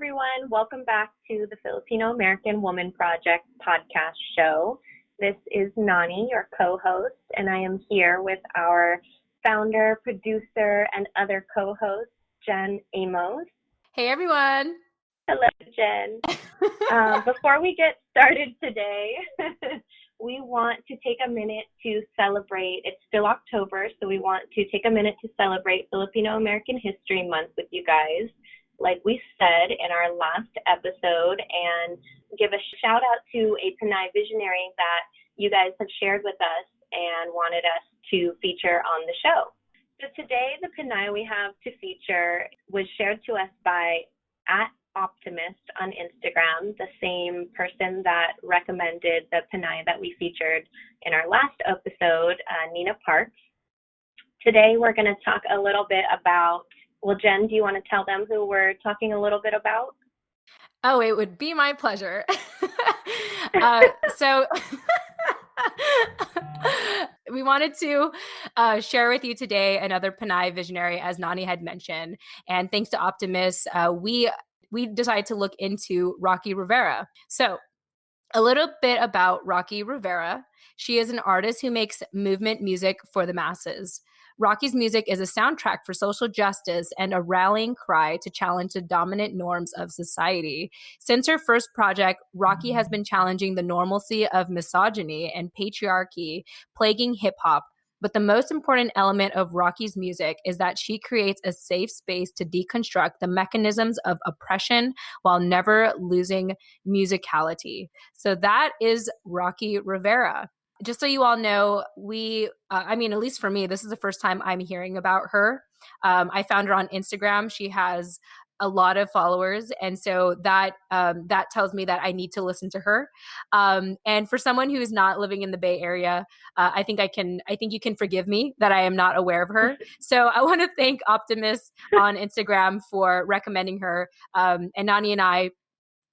everyone. Welcome back to the Filipino-American Women Project podcast show. This is Nani, your co-host, and I am here with our founder, producer, and other co-host, Jen Amos. Hey, everyone. Hello, Jen. Before we get started today, we want to take a minute to celebrate. It's still October, so we want to take a minute to celebrate Filipino-American History Month with you guys, like we said in our last episode, and give a shout out to a Pinay visionary that you guys have shared with us and wanted us to feature on the show. So today, the Pinay we have to feature was shared to us by @Optimist on Instagram, the same person that recommended the Pinay that we featured in our last episode, Nina Parks. Today, we're going to talk a little bit about, well, Jen, do you want to tell them who we're talking a little bit about? Oh, it would be my pleasure. So we wanted to share with you today another Pinay visionary, as Nani had mentioned. And thanks to Optimist, we decided to look into Rocky Rivera. So a little bit about Rocky Rivera. She is an artist who makes movement music for the masses. Rocky's music is a soundtrack for social justice and a rallying cry to challenge the dominant norms of society. Since her first project, Rocky has been challenging the normalcy of misogyny and patriarchy plaguing hip-hop. But the most important element of Rocky's music is that she creates a safe space to deconstruct the mechanisms of oppression while never losing musicality. So that is Rocky Rivera. Just so you all know, at least for me, this is the first time I'm hearing about her. I found her on Instagram. She has a lot of followers. And so that tells me that I need to listen to her. And for someone who is not living in the Bay Area, I think you can forgive me that I am not aware of her. So I want to thank Optimist on Instagram for recommending her. And Nani and I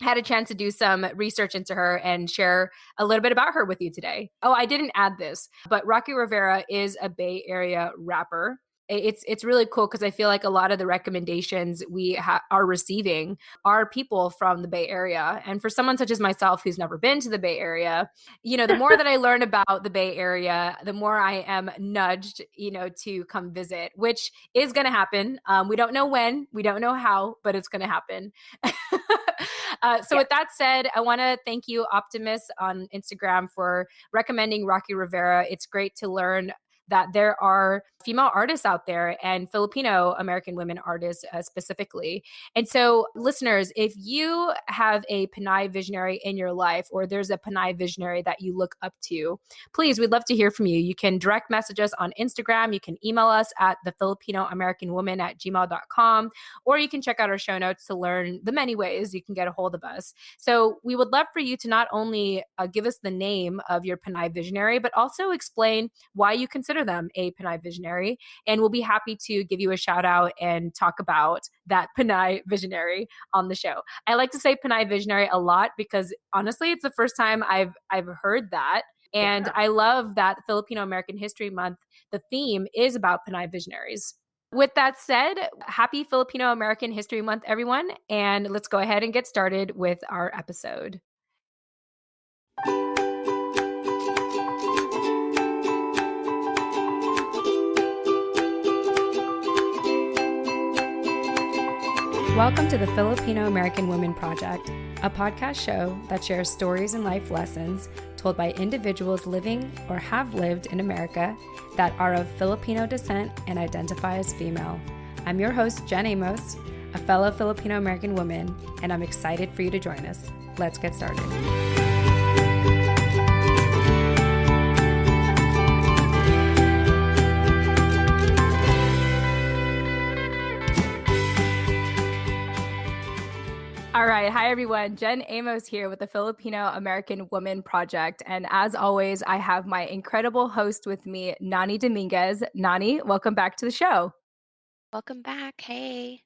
had a chance to do some research into her and share a little bit about her with you today. Oh, I didn't add this, but Rocky Rivera is a Bay Area rapper. It's really cool because I feel like a lot of the recommendations we are receiving are people from the Bay Area. And for someone such as myself who's never been to the Bay Area, the more that I learn about the Bay Area, the more I am nudged, to come visit, which is going to happen. We don't know when, we don't know how, but it's going to happen. With that said, I want to thank you, Optimist, on Instagram for recommending Rocky Rivera. It's great to learn that there are female artists out there and Filipino-American women artists specifically. And so listeners, if you have a Pinay visionary in your life or there's a Pinay visionary that you look up to, please, we'd love to hear from you. You can direct message us on Instagram. You can email us at thefilipinoamericanwoman@gmail.com, or you can check out our show notes to learn the many ways you can get a hold of us. So we would love for you to not only give us the name of your Pinay visionary, but also explain why you consider them a Pinay visionary. And we'll be happy to give you a shout out and talk about that Pinay visionary on the show. I like to say Pinay visionary a lot because honestly, it's the first time I've heard that. And I love that Filipino-American History Month, the theme is about Pinay visionaries. With that said, happy Filipino-American History Month, everyone. And let's go ahead and get started with our episode. Welcome to the Filipino-American Women Project, a podcast show that shares stories and life lessons told by individuals living or have lived in America that are of Filipino descent and identify as female. I'm your host, Jen Amos, a fellow Filipino-American woman, and I'm excited for you to join us. Let's get started. All right. Hi, everyone. Jen Amos here with the Filipino-American Women Project. And as always, I have my incredible host with me, Nani Dominguez. Nani, welcome back to the show. Welcome back. Hey.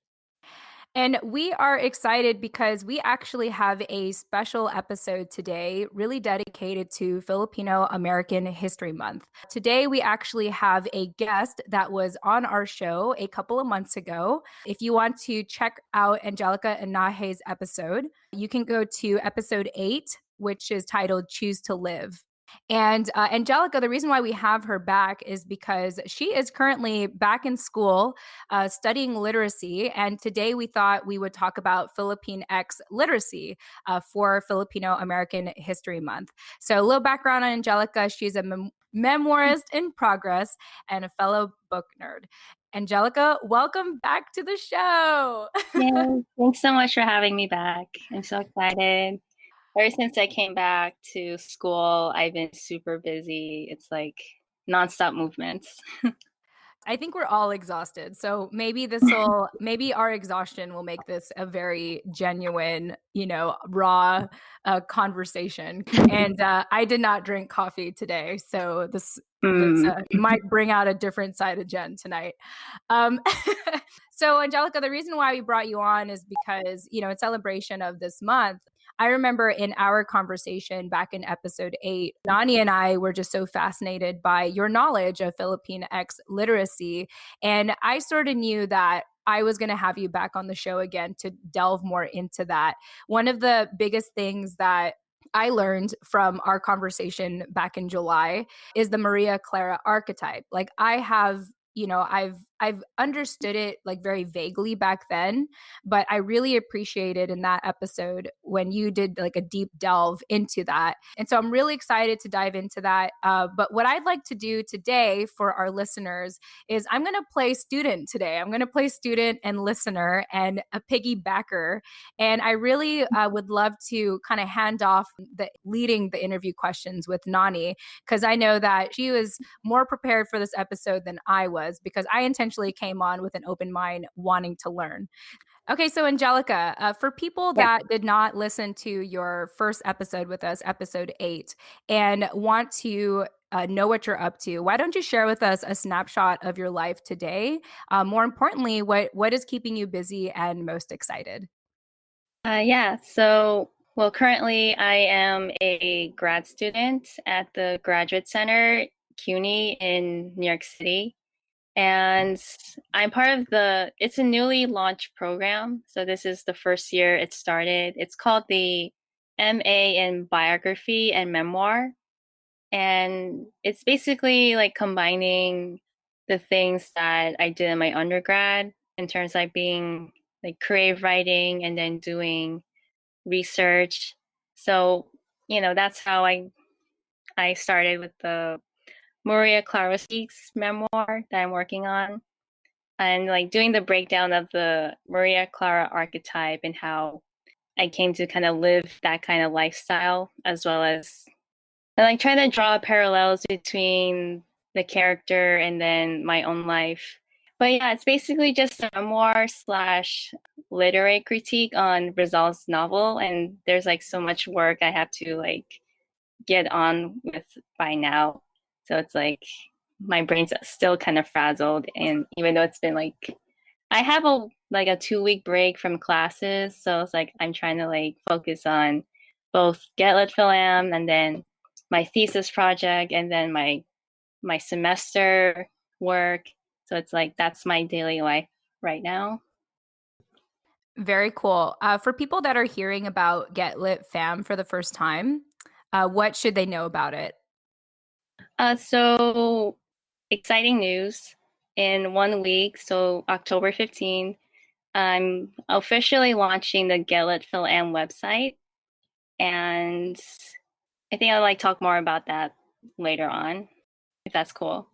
And we are excited because we actually have a special episode today, really dedicated to Filipino American History Month. Today, we actually have a guest that was on our show a couple of months ago. If you want to check out Anjelica Enaje's episode, you can go to episode 8, which is titled Choose to Live. And Anjelica, the reason why we have her back is because she is currently back in school studying literacy. And today we thought we would talk about Filipinx literacy for Filipino American History Month. So a little background on Anjelica. She's a memoirist-in-progress and a fellow book nerd. Anjelica, welcome back to the show. Yay. Thanks so much for having me back. I'm so excited. Ever since I came back to school, I've been super busy. It's like nonstop movements. I think we're all exhausted. So maybe maybe our exhaustion will make this a very genuine, raw conversation. And I did not drink coffee today. So this might bring out a different side of Jen tonight. So Anjelica, the reason why we brought you on is because, in celebration of this month, I remember in our conversation back in episode 8, Nani and I were just so fascinated by your knowledge of Filipinx literacy. And I sort of knew that I was going to have you back on the show again to delve more into that. One of the biggest things that I learned from our conversation back in July is the Maria Clara archetype. Like I've understood it like very vaguely back then, but I really appreciated in that episode when you did like a deep delve into that. And so I'm really excited to dive into that. But what I'd like to do today for our listeners is I'm going to play student today. I'm going to play student and listener and a piggybacker. And I really would love to kind of hand off leading the interview questions with Nani, because I know that she was more prepared for this episode than I was, because I intentionally came on with an open mind wanting to learn. Okay, so Anjelica, for people that did not listen to your first episode with us, episode 8, and want to know what you're up to, why don't you share with us a snapshot of your life today? More importantly, what is keeping you busy and most excited? Currently I am a grad student at the Graduate Center, CUNY in New York City. And I'm part of it's a newly launched program. So this is the first year it started. It's called the MA in Biography and Memoir. And it's basically like combining the things that I did in my undergrad in terms of like being like creative writing and then doing research. So, that's how I started with the Maria Clara's memoir that I'm working on, and like doing the breakdown of the Maria Clara archetype and how I came to kind of live that kind of lifestyle, as well as like trying to draw parallels between the character and then my own life. But yeah, it's basically just a memoir / literary critique on Rizal's novel, and there's like so much work I have to like get on with by now. So it's like my brain's still kind of frazzled. And even though it's been like, I have a 2-week break from classes. So it's like, I'm trying to like focus on both getLITfilam and then my thesis project and then my semester work. So it's like, that's my daily life right now. Very cool. For people that are hearing about getLITfilam for the first time, what should they know about it? So exciting news. In 1 week, so October 15th, I'm officially launching the getLITfilam website. And I think I'll like talk more about that later on, if that's cool.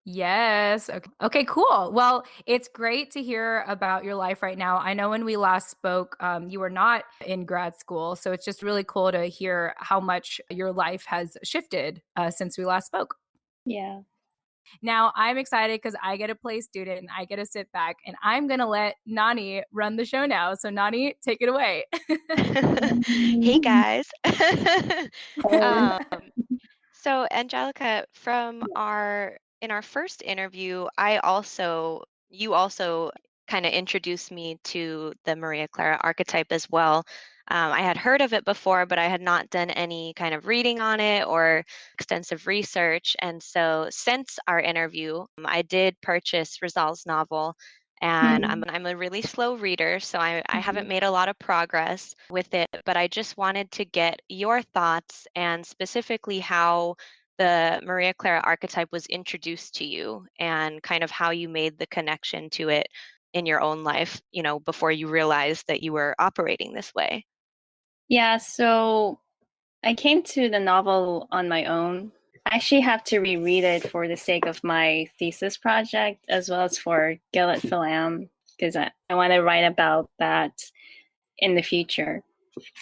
Yes. Okay, cool. Well, it's great to hear about your life right now. I know when we last spoke, you were not in grad school. So it's just really cool to hear how much your life has shifted since we last spoke. Yeah. Now I'm excited because I get to play student and I get to sit back, and I'm going to let Nani run the show now. So Nani, take it away. Hey guys. So Anjelica, in our first interview, you also kind of introduced me to the Maria Clara archetype as well. I had heard of it before, but I had not done any kind of reading on it or extensive research. And so since our interview, I did purchase Rizal's novel. And I'm a really slow reader, so I haven't made a lot of progress with it, but I just wanted to get your thoughts and specifically how the Maria Clara archetype was introduced to you and kind of how you made the connection to it in your own life, before you realized that you were operating this way. Yeah, so I came to the novel on my own. I actually have to reread it for the sake of my thesis project as well as for getLITfilam because I want to write about that in the future.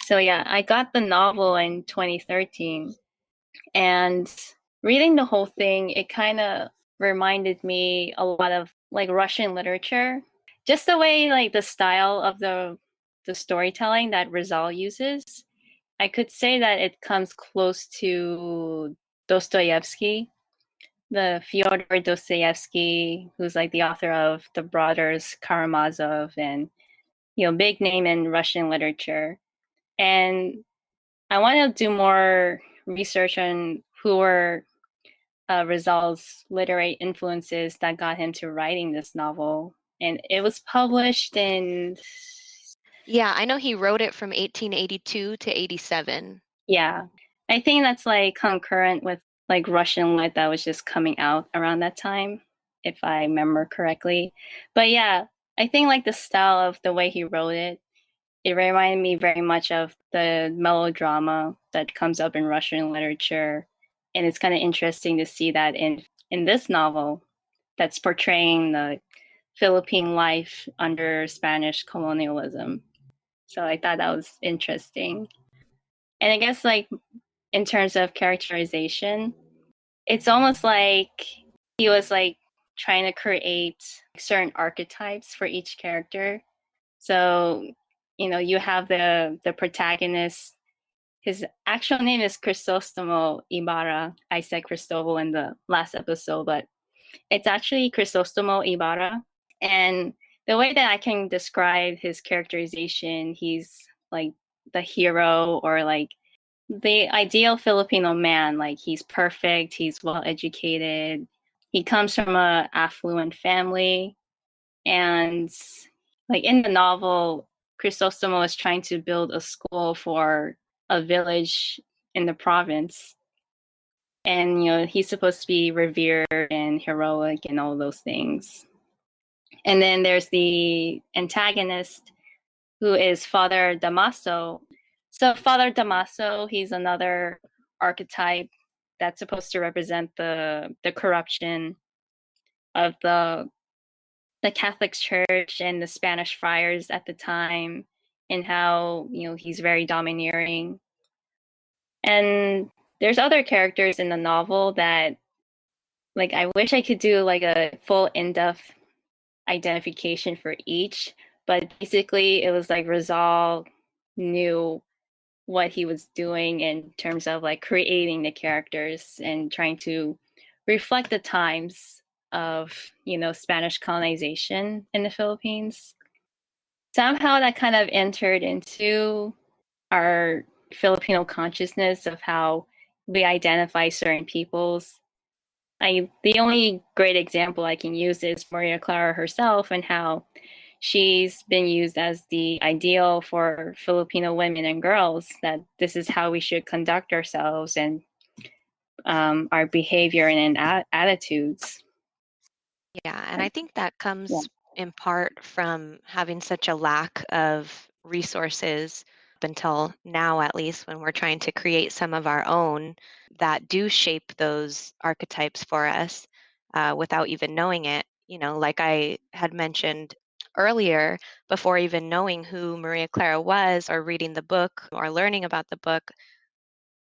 So yeah, I got the novel in 2013 and reading the whole thing, it kind of reminded me a lot of like Russian literature. Just the way like the style of the storytelling that Rizal uses. I could say that it comes close to Dostoevsky, the Fyodor Dostoevsky, who's like the author of The Brothers Karamazov and, big name in Russian literature. And I want to do more research on who were Rizal's literary influences that got him to writing this novel. And it was published in... Yeah, I know he wrote it from 1882 to 87. Yeah. I think that's like concurrent with like Russian lit that was just coming out around that time, if I remember correctly. But yeah, I think like the style of the way he wrote it, it reminded me very much of the melodrama that comes up in Russian literature. And it's kind of interesting to see that in this novel that's portraying the Philippine life under Spanish colonialism. So I thought that was interesting. And I guess like in terms of characterization, it's almost like he was like trying to create certain archetypes for each character. So, you have the protagonist. His actual name is Crisostomo Ibarra. I said Cristobal in the last episode, but it's actually Crisostomo Ibarra. And the way that I can describe his characterization, he's like the hero or like the ideal Filipino man. Like he's perfect, he's well educated, he comes from a affluent family, and like in the novel, Crisostomo is trying to build a school for a village in the province. And he's supposed to be revered and heroic and all those things. And then there's the antagonist, who is Father Damaso. So Father Damaso, he's another archetype that's supposed to represent the corruption of the Catholic Church and the Spanish friars at the time, and how he's very domineering. And there's other characters in the novel that like I wish I could do like a full in-depth identification for each, but basically it was like Rizal knew what he was doing in terms of like creating the characters and trying to reflect the times of Spanish colonization in the Philippines. Somehow that kind of entered into our Filipino consciousness of how we identify certain peoples. The only great example I can use is Maria Clara herself and how she's been used as the ideal for Filipino women and girls, that this is how we should conduct ourselves and our behavior and attitudes. Yeah, and I think that comes in part from having such a lack of resources up until now, at least, when we're trying to create some of our own that do shape those archetypes for us without even knowing it. Like I had mentioned earlier, before even knowing who Maria Clara was or reading the book or learning about the book,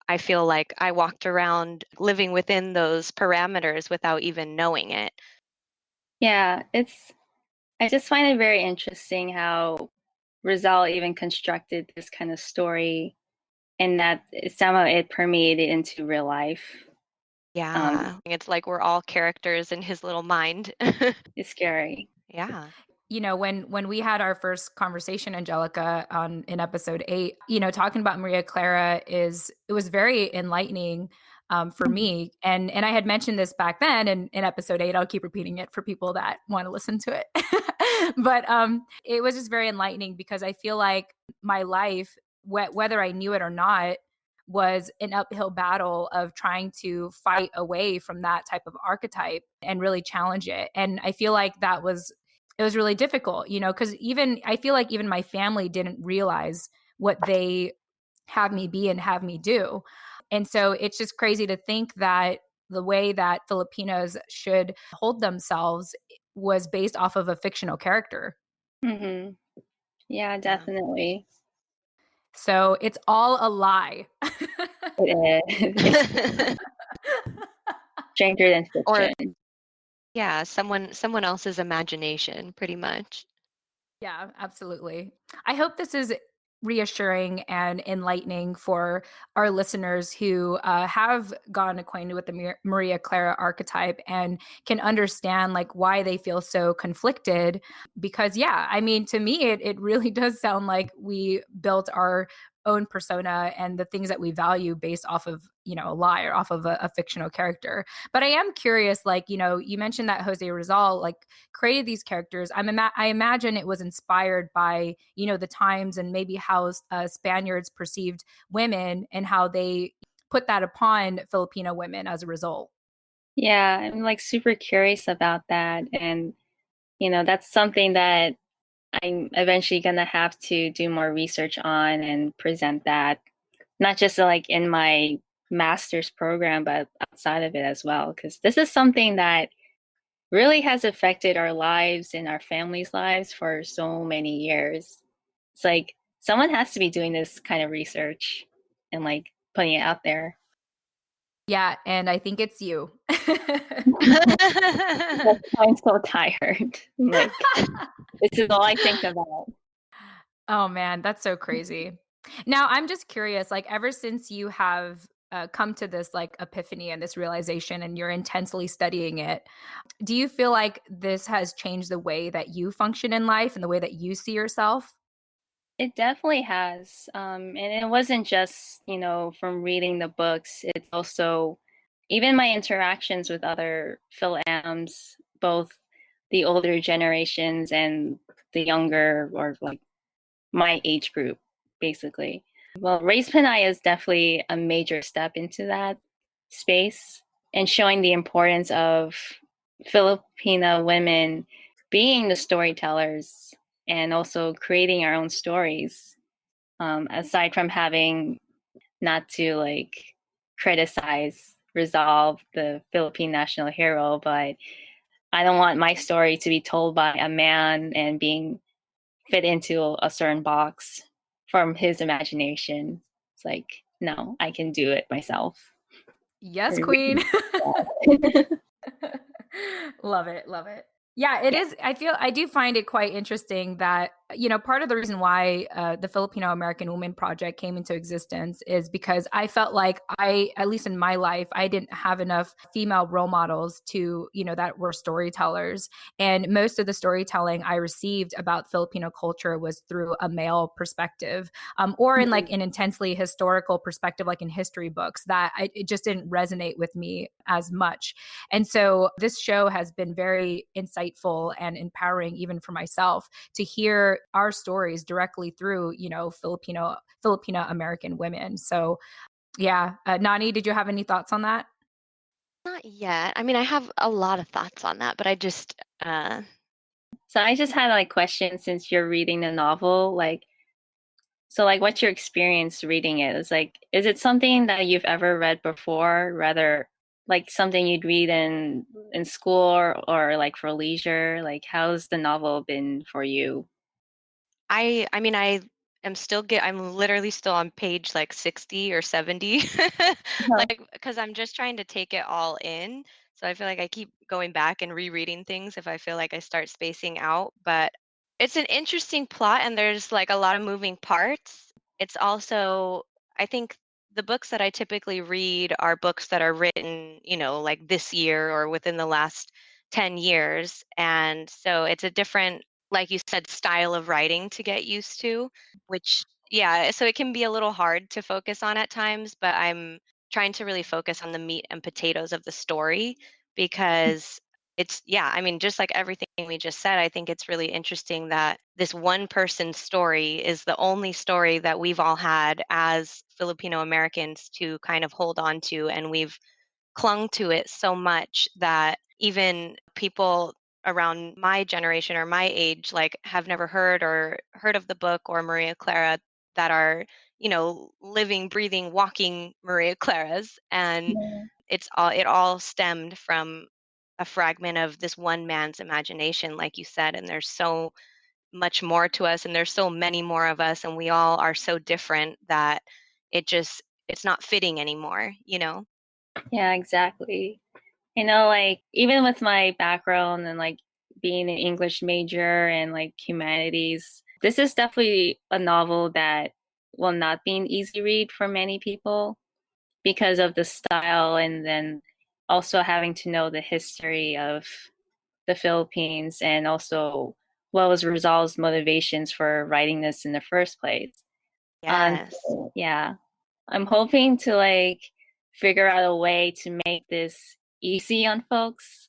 I feel like I walked around living within those parameters without even knowing it. Yeah, I just find it very interesting how Rizal even constructed this kind of story and that somehow it permeated into real life. Yeah, it's like we're all characters in his little mind. It's scary. Yeah. when we had our first conversation, Anjelica, in episode 8, talking about Maria Clara it was very enlightening for me. And I had mentioned this back then in episode 8. I'll keep repeating it for people that want to listen to it. But it was just very enlightening because I feel like my life, whether I knew it or not, was an uphill battle of trying to fight away from that type of archetype and really challenge it. And I feel like it was really difficult, because I feel like even my family didn't realize what they have me be and have me do. And so it's just crazy to think that the way that Filipinos should hold themselves was based off of a fictional character. Mm-hmm. Yeah, definitely. So it's all a lie. It is. Stranger than fiction. Yeah, someone else's imagination, pretty much. Yeah, absolutely. I hope this is reassuring and enlightening for our listeners who have gotten acquainted with the Maria Clara archetype and can understand like why they feel so conflicted. Because yeah, I mean, to me, it really does sound like we built our own persona and the things that we value based off of a lie or off of a fictional character. But I am curious, like you mentioned that Jose Rizal like created these characters. I imagine it was inspired by the times and maybe how Spaniards perceived women and how they put that upon Filipino women as a result. Yeah, I'm like super curious about that, and that's something that I'm eventually gonna have to do more research on and present that, not just like in my master's program, but outside of it as well, because this is something that really has affected our lives and our families' lives for so many years. It's like someone has to be doing this kind of research and like putting it out there. Yeah, and I think it's you. I'm so tired. Like, this is all I think about. Oh man, that's so crazy. Now, I'm just curious, like ever since you have come to this like epiphany and this realization and you're intensely studying it, do you feel like this has changed the way that you function in life and the way that you see yourself? It definitely has. And it wasn't just, from reading the books, it's also even my interactions with other Fil-Ams, both the older generations and the younger, or like my age group, basically. Well, Race Panay is definitely a major step into that space and showing the importance of Filipino women being the storytellers and also creating our own stories. Aside from having not to like criticize, resolve the Philippine national hero, but I don't want my story to be told by a man and being fit into a certain box from his imagination. It's like, no, I can do it myself. Yes, queen. Love it. Love it. Yeah, it is. I do find it quite interesting that, part of the reason why the Filipino American Women Project came into existence is because I felt like at least in my life, I didn't have enough female role models that were storytellers. And most of the storytelling I received about Filipino culture was through a male perspective, or in like an intensely historical perspective, like in history books it just didn't resonate with me as much. And so this show has been very insightful and empowering even for myself to hear our stories directly through, Filipino American women. So yeah, Nani, did you have any thoughts on that? Not yet. I mean, I have a lot of thoughts on that, but I just So I just had like questions since you're reading the novel, so like what's your experience reading it? It's like, is it something that you've ever read before, rather like something you'd read in school or like for leisure? Like how's the novel been for you? I mean, I'm literally still on page like 60 or 70. Like, because I'm just trying to take it all in. So I feel like I keep going back and rereading things if I feel like I start spacing out. But it's an interesting plot and there's like a lot of moving parts. It's also, I think the books that I typically read are books that are written, like this year or within the last 10 years. And so it's a different like you said, style of writing to get used to, which, yeah, so it can be a little hard to focus on at times, but I'm trying to really focus on the meat and potatoes of the story because it's, yeah, I mean, just like everything we just said, I think it's really interesting that this one person's story is the only story that we've all had as Filipino Americans to kind of hold on to, and we've clung to it so much that even people around my generation or my age like have never heard of the book or Maria Clara that are, living, breathing, walking Maria Claras. And Yeah. it all stemmed from a fragment of this one man's imagination, like you said. And there's so much more to us, and there's so many more of us, and we all are so different that it's not fitting anymore, you know? Yeah, exactly. Like even with my background and like being an English major and like humanities, this is definitely a novel that will not be an easy read for many people because of the style, and then also having to know the history of the Philippines and also what was Rizal's motivations for writing this in the first place. Yes. So, yeah, I'm hoping to like figure out a way to make this easy on folks,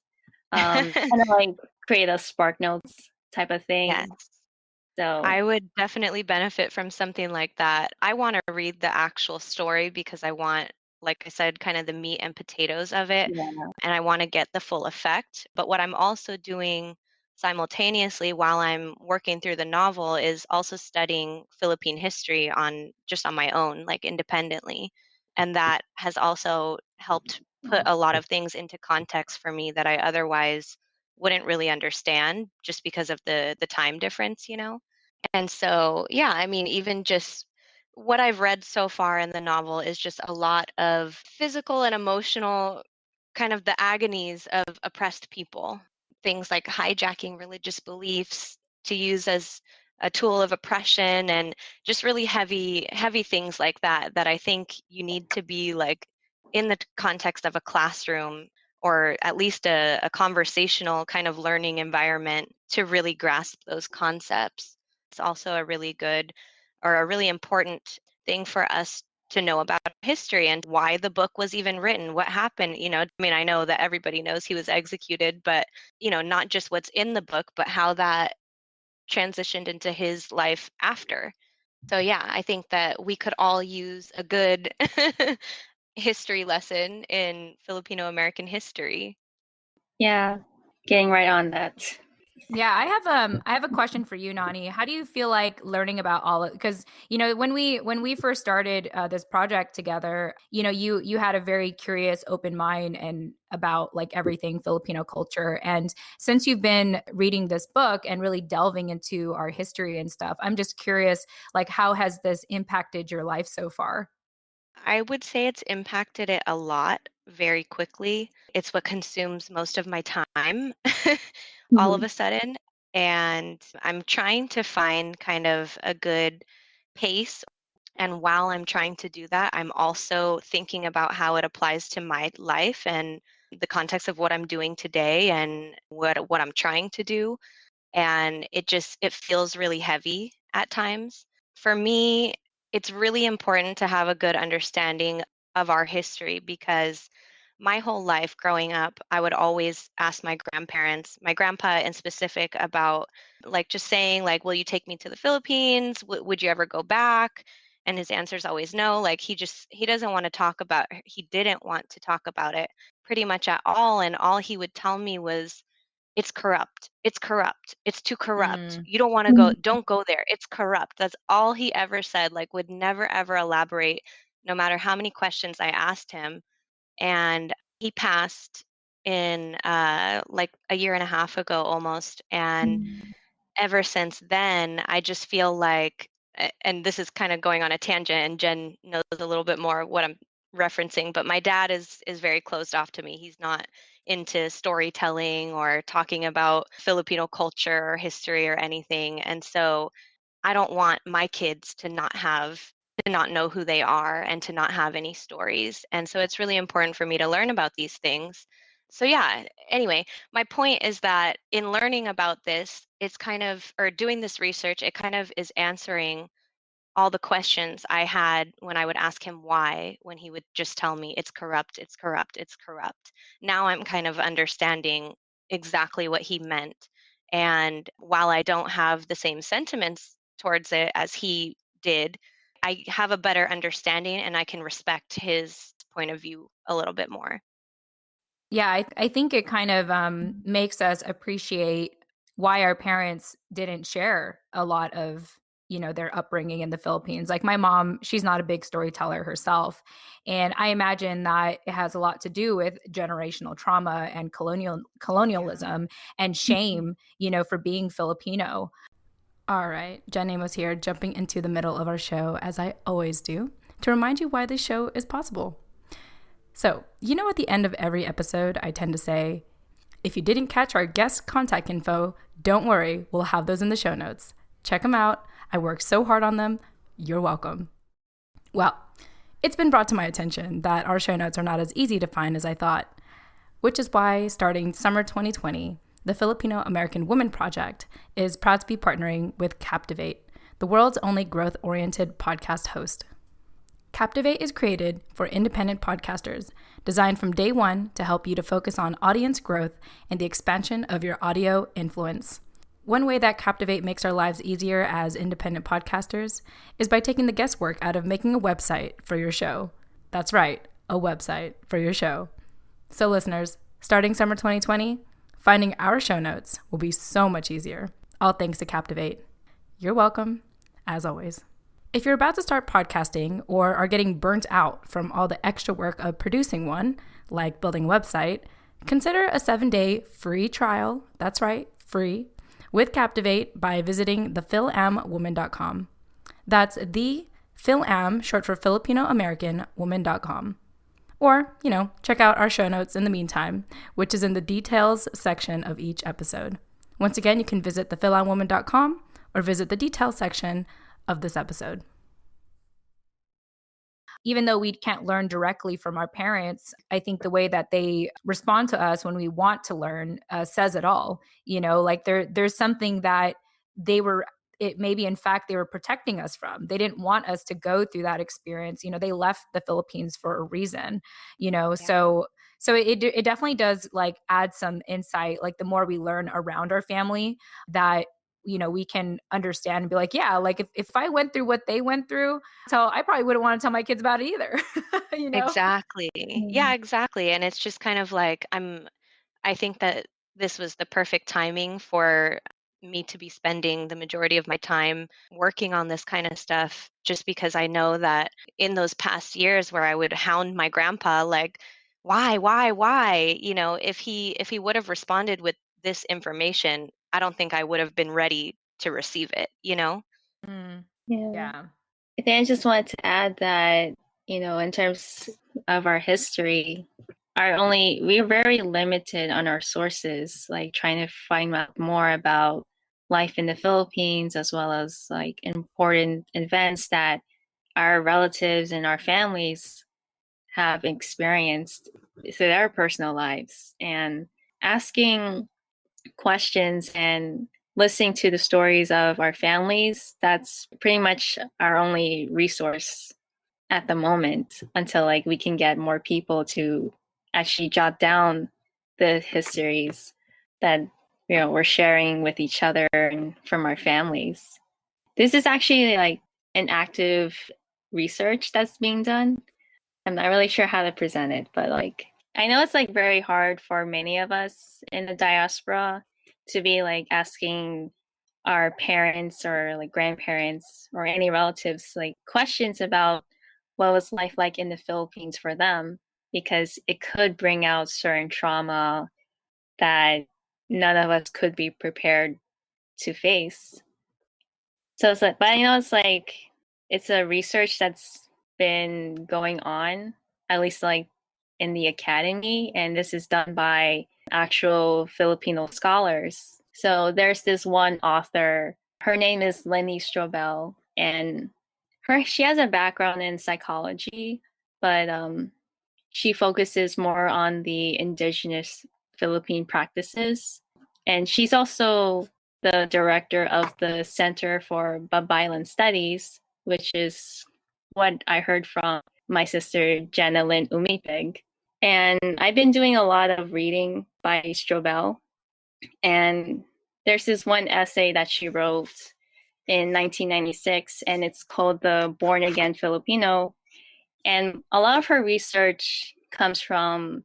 kind of like create a Spark Notes type of Yes. thing. So I would definitely benefit from something like that. I want to read the actual story because I want, like I said, kind of the meat and potatoes of it, yeah, and I want to get the full effect. But what I'm also doing simultaneously while I'm working through the novel is also studying Philippine history on my own, like independently. And that has also helped put a lot of things into context for me that I otherwise wouldn't really understand just because of the time difference, you know? And so, yeah, I mean, even just what I've read so far in the novel is just a lot of physical and emotional, kind of the agonies of oppressed people. Things like hijacking religious beliefs to use as a tool of oppression, and just really heavy, heavy things like that, that I think you need to be like in the context of a classroom, or at least a conversational kind of learning environment to really grasp those concepts. It's also a really good or a really important thing for us to know about history and why the book was even written, what happened. I mean, I know that everybody knows he was executed, but, not just what's in the book, but how that transitioned into his life after. So, yeah, I think that we could all use a good history lesson in Filipino American history. yeah, getting right on that. Yeah, I have a question for you, Nani. How do you feel like learning about all of, because when we first started this project together, you had a very curious, open mind and about like everything Filipino culture. And since you've been reading this book and really delving into our history and stuff, I'm just curious, like how has this impacted your life so far? I would say it's impacted it a lot very quickly. It's what consumes most of my time all of Mhm. a sudden. And I'm trying to find kind of a good pace. And while I'm trying to do that, I'm also thinking about how it applies to my life and the context of what I'm doing today and what I'm trying to do. And it feels really heavy at times. For me, it's really important to have a good understanding of our history because my whole life growing up, I would always ask my grandparents, my grandpa in specific, about like just saying like, "Will you take me to the Philippines? Would you ever go back?" And his answer is always no. Like he doesn't want to talk about. He didn't want to talk about it pretty much at all. And all he would tell me was, "It's corrupt. It's corrupt. It's too corrupt. Mm, You don't want to go. Don't go there. It's corrupt." That's all he ever said. Like would never ever elaborate, no matter how many questions I asked him. And he passed in like a year and a half ago almost. And Mhm. ever since then, I just feel like, and this is kind of going on a tangent, and Jen knows a little bit more what I'm referencing, but my dad is very closed off to me. He's not into storytelling or talking about Filipino culture or history or anything. And so I don't want my kids to not know who they are and to not have any stories. And so it's really important for me to learn about these things. So yeah, anyway, my point is that in learning about this, it's kind of, or doing this research, it kind of is answering all the questions I had when I would ask him why, when he would just tell me it's corrupt, it's corrupt, it's corrupt. Now I'm kind of understanding exactly what he meant. And while I don't have the same sentiments towards it as he did, I have a better understanding and I can respect his point of view a little bit more. Yeah, I think it kind of makes us appreciate why our parents didn't share a lot of, their upbringing in the Philippines. Like my mom, she's not a big storyteller herself. And I imagine that it has a lot to do with generational trauma and colonialism and shame, for being Filipino. All right, Jen Amos here, jumping into the middle of our show, as I always do, to remind you why this show is possible. So, at the end of every episode, I tend to say, if you didn't catch our guest contact info, don't worry, we'll have those in the show notes. Check them out. I worked so hard on them. You're welcome. Well, it's been brought to my attention that our show notes are not as easy to find as I thought, which is why, starting summer 2020, the Filipino-American Women Project is proud to be partnering with Captivate, the world's only growth-oriented podcast host. Captivate is created for independent podcasters, designed from day one to help you to focus on audience growth and the expansion of your audio influence. One way that Captivate makes our lives easier as independent podcasters is by taking the guesswork out of making a website for your show. That's right, a website for your show. So listeners, starting summer 2020, finding our show notes will be so much easier. All thanks to Captivate. You're welcome, as always. If you're about to start podcasting or are getting burnt out from all the extra work of producing one, like building a website, consider a 7-day free trial, that's right, free, with Captivate by visiting thefil-am-woman.com. That's the Fil-Am, short for Filipino-American woman.com. Or, check out our show notes in the meantime, which is in the details section of each episode. Once again, you can visit thefil-am-woman.com or visit the details section of this episode. Even though we can't learn directly from our parents, I think the way that they respond to us when we want to learn says it all. Like there's something that maybe in fact they were protecting us from. They didn't want us to go through that experience. They left the Philippines for a reason, Yeah. So it definitely does like add some insight. Like the more we learn around our family, that we can understand and be like, yeah, like if I went through what they went through, so I probably wouldn't want to tell my kids about it either. Exactly. Yeah, exactly. And it's just kind of like I think that this was the perfect timing for me to be spending the majority of my time working on this kind of stuff, just because I know that in those past years where I would hound my grandpa, like, why? If he would have responded with this information, I don't think I would have been ready to receive it, Mm, Yeah. yeah. I think I just wanted to add that, in terms of our history, we're very limited on our sources, like trying to find out more about life in the Philippines, as well as like important events that our relatives and our families have experienced through their personal lives. And asking questions and listening to the stories of our families, that's pretty much our only resource at the moment, until like we can get more people to actually jot down the histories that we're sharing with each other and from our families. This is actually like an active research that's being done. I'm not really sure how to present it, but like I know it's like very hard for many of us in the diaspora to be like asking our parents or like grandparents or any relatives like questions about what was life like in the Philippines for them, because it could bring out certain trauma that none of us could be prepared to face. So it's like, but I know it's like it's a research that's been going on, at least like in the academy, and this is done by actual Filipino scholars. So there's this one author, her name is Lenny Strobel, and she has a background in psychology, but she focuses more on the indigenous Philippine practices. And she's also the director of the Center for Babaylan Studies, which is what I heard from my sister Jenna Lynn Umipig. And I've been doing a lot of reading by Strobel. And there's this one essay that she wrote in 1996, and it's called The Born Again Filipino. And a lot of her research comes from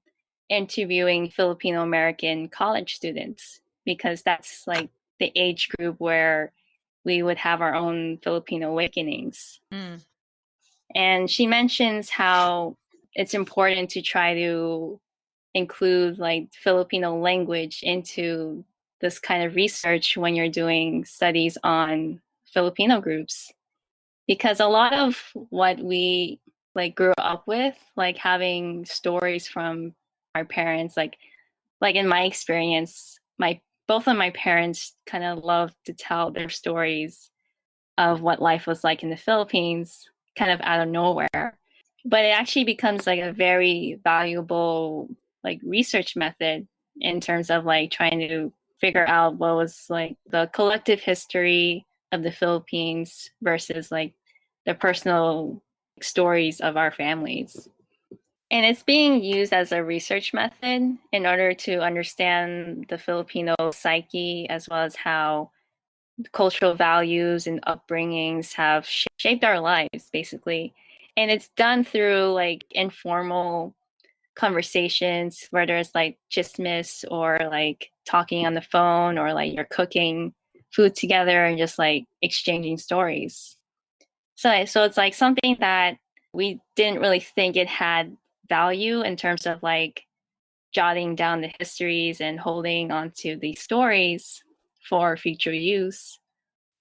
interviewing Filipino American college students, because that's like the age group where we would have our own Filipino awakenings. And she mentions how it's important to try to include like Filipino language into this kind of research when you're doing studies on Filipino groups, because a lot of what we like grew up with, like having stories from our parents, like in my experience, both of my parents kind of loved to tell their stories of what life was like in the Philippines, kind of out of nowhere. But it actually becomes like a very valuable like research method in terms of like trying to figure out what was like the collective history of the Philippines versus like the personal stories of our families. And it's being used as a research method in order to understand the Filipino psyche, as well as how cultural values and upbringings have shaped our lives, basically. And it's done through like informal conversations, whether it's like chismes or like talking on the phone, or like you're cooking food together and just like exchanging stories. So it's like something that we didn't really think it had value in terms of like jotting down the histories and holding onto these stories for future use.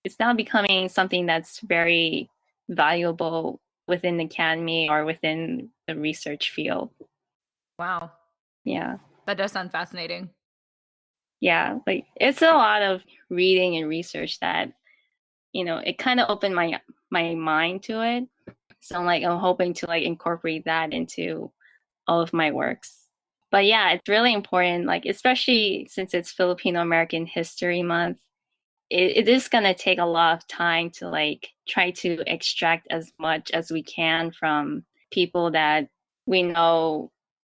It's now becoming something that's very valuable within the academy or within the research field. Wow. Yeah. That does sound fascinating. Yeah, like it's a lot of reading and research that, you know, it kind of opened my mind to it. So I'm hoping to like incorporate that into all of my works. But yeah, it's really important, like especially since it's Filipino American History Month. It is going to take a lot of time to like try to extract as much as we can from people that we know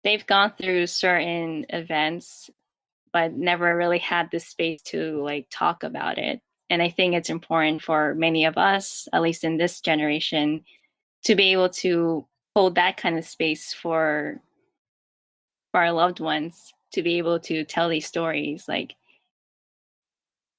they've gone through certain events but never really had the space to like talk about it. And I think it's important for many of us, at least in this generation, to be able to hold that kind of space for our loved ones, to be able to tell these stories. Like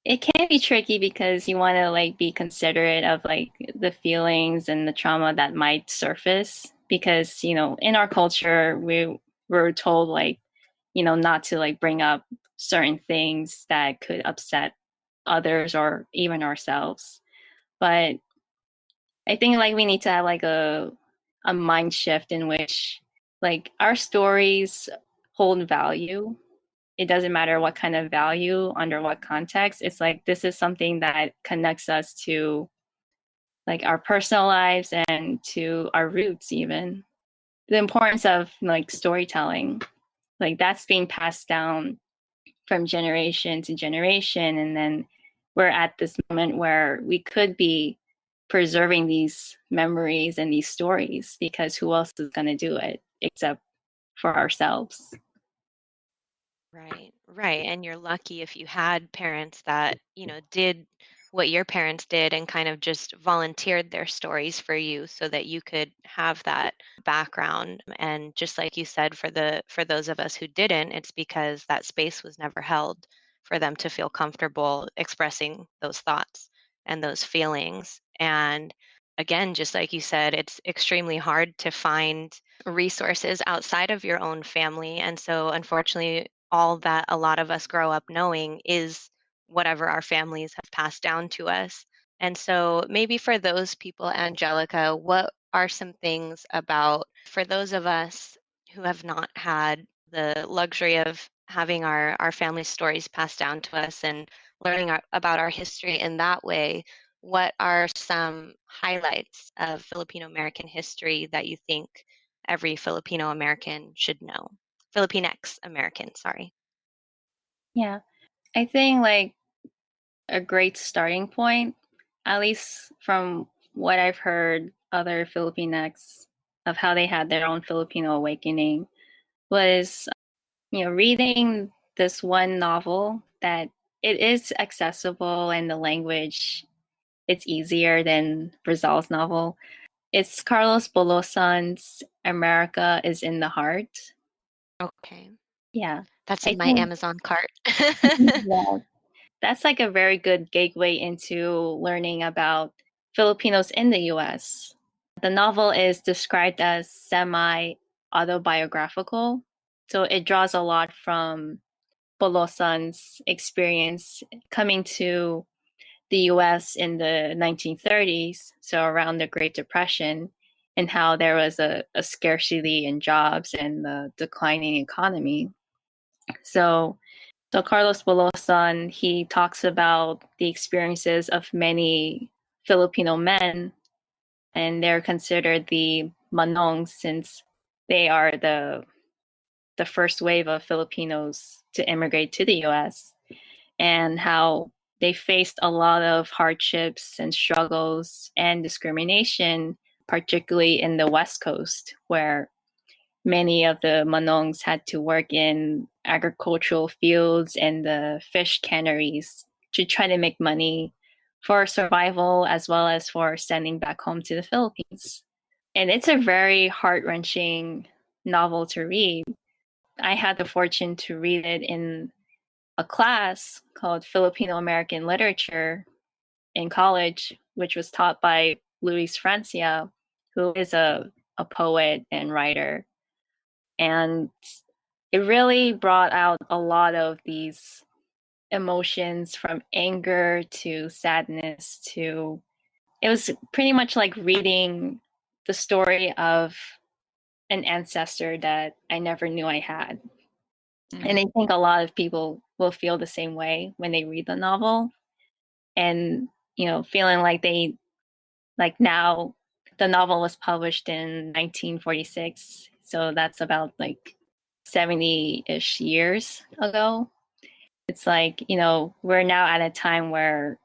it can be tricky because you want to like be considerate of like the feelings and the trauma that might surface, because you know in our culture we're told like, you know, not to like bring up certain things that could upset others or even ourselves. But I think like we need to have like a mind shift in which like our stories hold value. It doesn't matter what kind of value, under what context. It's like this is something that connects us to like our personal lives and to our roots. Even the importance of like storytelling, like that's being passed down from generation to generation, and then we're at this moment where we could be preserving these memories and these stories, because who else is going to do it except for ourselves? Right, right. And you're lucky if you had parents that, you know, did what your parents did and kind of just volunteered their stories for you so that you could have that background. And just like you said, for those of us who didn't, it's because that space was never held for them to feel comfortable expressing those thoughts and those feelings. And again, just like you said, it's extremely hard to find resources outside of your own family. And so, unfortunately, all that a lot of us grow up knowing is whatever our families have passed down to us. And so, maybe for those people, Angelica, what are some things about for those of us who have not had the luxury of having our family stories passed down to us and learning about our history in that way? What are some highlights of Filipino American history that you think every Filipino American should know. Filipinx American, sorry. Yeah. I think like a great starting point, at least from what I've heard other Filipinx of how they had their own Filipino awakening, was reading this one novel that it is accessible and the language, it's easier than Rizal's novel. It's Carlos Bolosan's America is in the Heart. Okay. Yeah. That's I in my think Amazon cart. yeah, that's like a very good gateway into learning about Filipinos in the US. The novel is described as semi-autobiographical, so it draws a lot from Bolosan's experience coming to the US in the 1930s, so around the Great Depression, and how there was a scarcity in jobs and the declining economy. So Carlos Bolosan, he talks about the experiences of many Filipino men, and they're considered the manongs since they are the first wave of Filipinos to immigrate to the US, and how they faced a lot of hardships and struggles and discrimination, particularly in the West Coast, where many of the manongs had to work in agricultural fields and the fish canneries to try to make money for survival as well as for sending back home to the Philippines. And it's a very heart-wrenching novel to read. I had the fortune to read it in a class called Filipino American Literature in college, which was taught by Luis Francia, who is a poet and writer. And it really brought out a lot of these emotions, from anger to sadness to, it was pretty much like reading the story of an ancestor that I never knew I had. And I think a lot of people will feel the same way when they read the novel, and feeling like now the novel was published in 1946, so that's about like 70-ish years ago. It's like, we're now at a time where,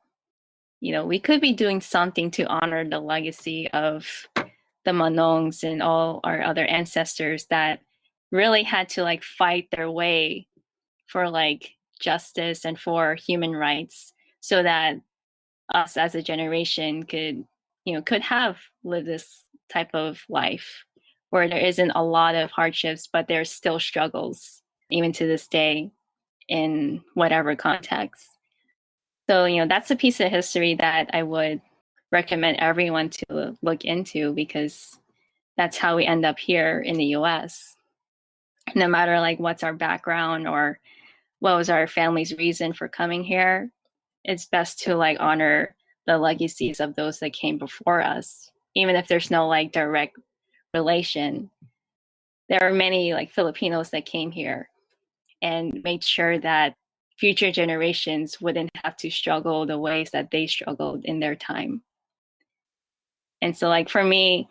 we could be doing something to honor the legacy of the Manongs and all our other ancestors that really had to like fight their way for like justice and for human rights, so that us as a generation could have lived this type of life where there isn't a lot of hardships, but there's still struggles even to this day in whatever context. So, that's a piece of history that I would recommend everyone to look into, because that's how we end up here in the US. No matter like what's our background or what was our family's reason for coming here, it's best to like honor the legacies of those that came before us, even if there's no like direct relation. There are many like Filipinos that came here and made sure that future generations wouldn't have to struggle the ways that they struggled in their time. And so like for me,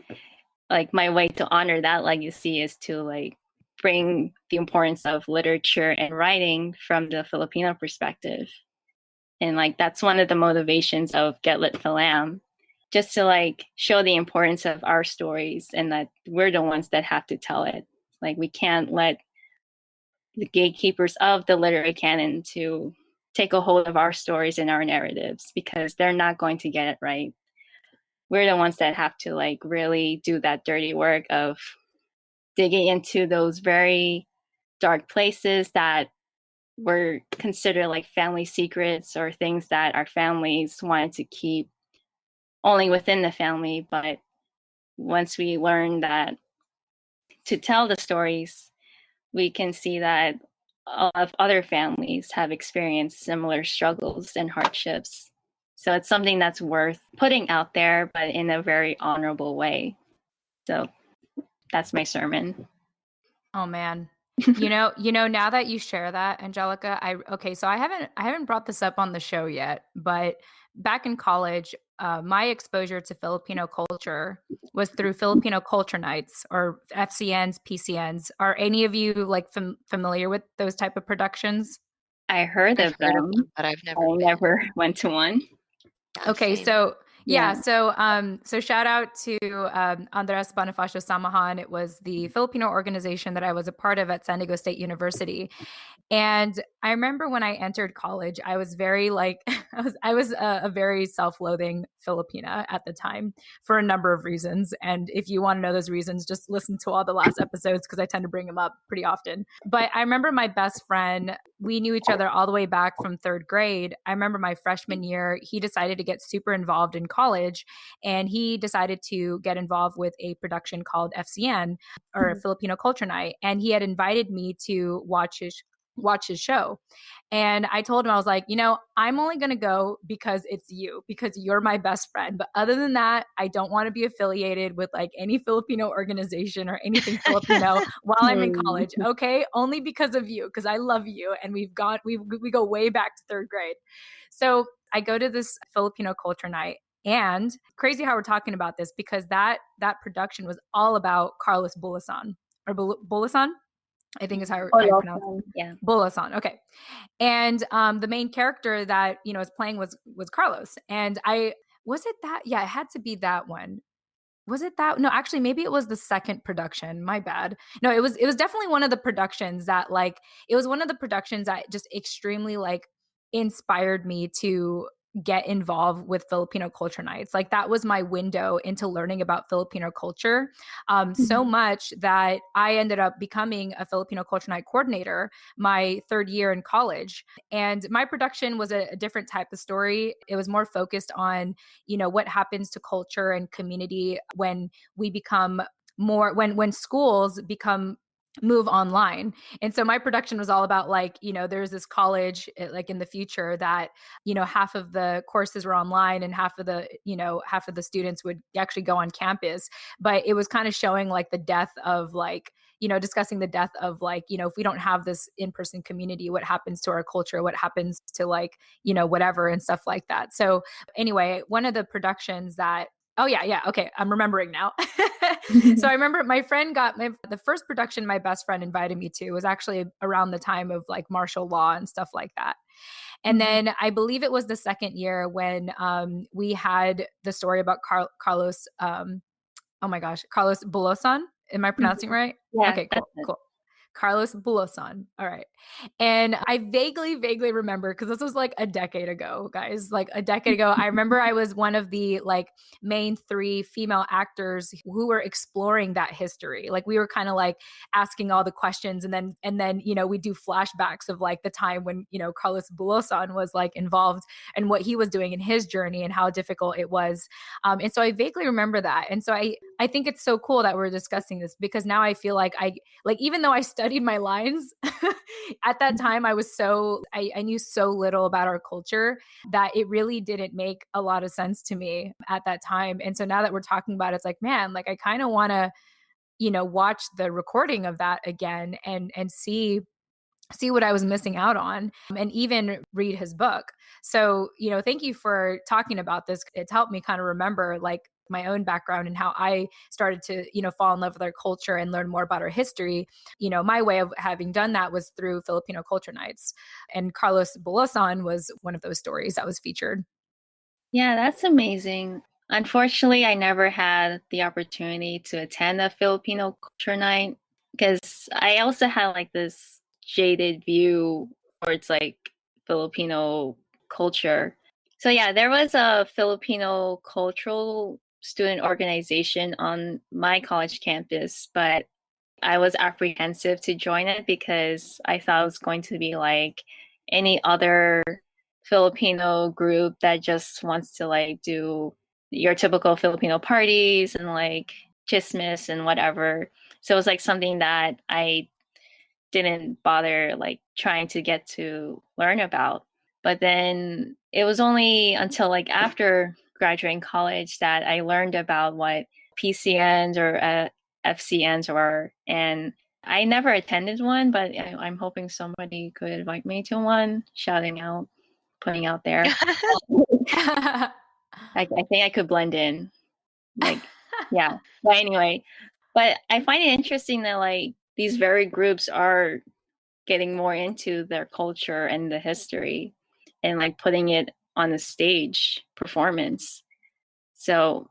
like my way to honor that legacy is to like bring the importance of literature and writing from the Filipino perspective. And like that's one of the motivations of getLITfilam, just to like show the importance of our stories and that we're the ones that have to tell it. Like we can't let the gatekeepers of the literary canon to take a hold of our stories and our narratives, because they're not going to get it right. We're the ones that have to like really do that dirty work of digging into those very dark places that were considered like family secrets or things that our families wanted to keep only within the family. But once we learn that to tell the stories, we can see that a lot of other families have experienced similar struggles and hardships. So it's something that's worth putting out there, but in a very honorable way. So that's my sermon. Oh man. Now that you share that, Anjelica, so I haven't brought this up on the show yet, but back in college, my exposure to Filipino culture was through Filipino culture nights, or FCNs, PCNs. Are any of you like familiar with those type of productions? I heard I've of heard of them. them, but I've I never been. never went to one. Yeah, Okay, same. so Yeah. so shout out to Andres Bonifacio Samahan. It was the Filipino organization that I was a part of at San Diego State University. And I remember when I entered college, I was very like, I was a very self-loathing Filipina at the time for a number of reasons. And if you want to know those reasons, just listen to all the last episodes because I tend to bring them up pretty often. But I remember my best friend, we knew each other all the way back from third grade. I remember my freshman year, he decided to get super involved in college, and he decided to get involved with a production called FCN, or Filipino Culture Night. And he had invited me to watch his show. And I told him, I was like, I'm only going to go because it's you, because you're my best friend. But other than that, I don't want to be affiliated with like any Filipino organization or anything Filipino while I'm in college. Okay. Only because of you, because I love you. And we go way back to third grade. So I go to this Filipino culture night. And crazy how we're talking about this, because that production was all about Carlos Bulasan, or Bulasan, I think is how I pronounce it. Yeah. Bulasan. Okay. And the main character that, is playing was Carlos. And it had to be that one. Was it that? No, actually, maybe it was the second production. My bad. No, it was definitely one of the productions that it was one of the productions that just extremely inspired me to get involved with Filipino culture nights. Like, that was my window into learning about Filipino culture, so much that I ended up becoming a Filipino culture night coordinator my third year in college. And my production was a different type of story. It was more focused on, what happens to culture and community when we become more, when schools move online. And so my production was all about there's this college in the future that, half of the courses were online and half of the students would actually go on campus. But it was kind of showing the death of discussing the death of if we don't have this in-person community, what happens to our culture, what happens to whatever and stuff like that. So anyway, one of the productions that okay, I'm remembering now. So I remember my friend the first production my best friend invited me to was actually around the time of martial law and stuff like that. And then I believe it was the second year when we had the story about Carlos, oh my gosh, Carlos Bulosan. Am I pronouncing right? Yeah. Okay, cool. Carlos Bulosan. All right. And I vaguely remember, because this was a decade ago, guys, a decade ago. I remember I was one of the main three female actors who were exploring that history. We were kind of asking all the questions, and then we do flashbacks of the time when, Carlos Bulosan was involved and what he was doing in his journey and how difficult it was. And so I vaguely remember that. And so I think it's so cool that we're discussing this, because now I feel even though I studied my lines at that time, I knew so little about our culture that it really didn't make a lot of sense to me at that time. And so now that we're talking about it, it's man, I kind of want to, watch the recording of that again and see what I was missing out on, and even read his book. So, thank you for talking about this. It's helped me kind of remember my own background and how I started to, fall in love with our culture and learn more about our history. My way of having done that was through Filipino culture nights. And Carlos Bulosan was one of those stories that was featured. Yeah, that's amazing. Unfortunately, I never had the opportunity to attend a Filipino culture night, because I also had this jaded view towards Filipino culture. So yeah, there was a Filipino cultural student organization on my college campus, but I was apprehensive to join it because I thought it was going to be like any other Filipino group that just wants to do your typical Filipino parties and chismes and whatever. So it was something that I didn't bother trying to get to learn about. But then it was only until after graduating college that I learned about what PCNs or FCNs were. And I never attended one, but I'm hoping somebody could invite me to one, shouting out. putting out there. I think I could blend in. Like, yeah. But anyway, but I find it interesting that like these very groups are getting more into their culture and the history and like putting it on the stage performance. So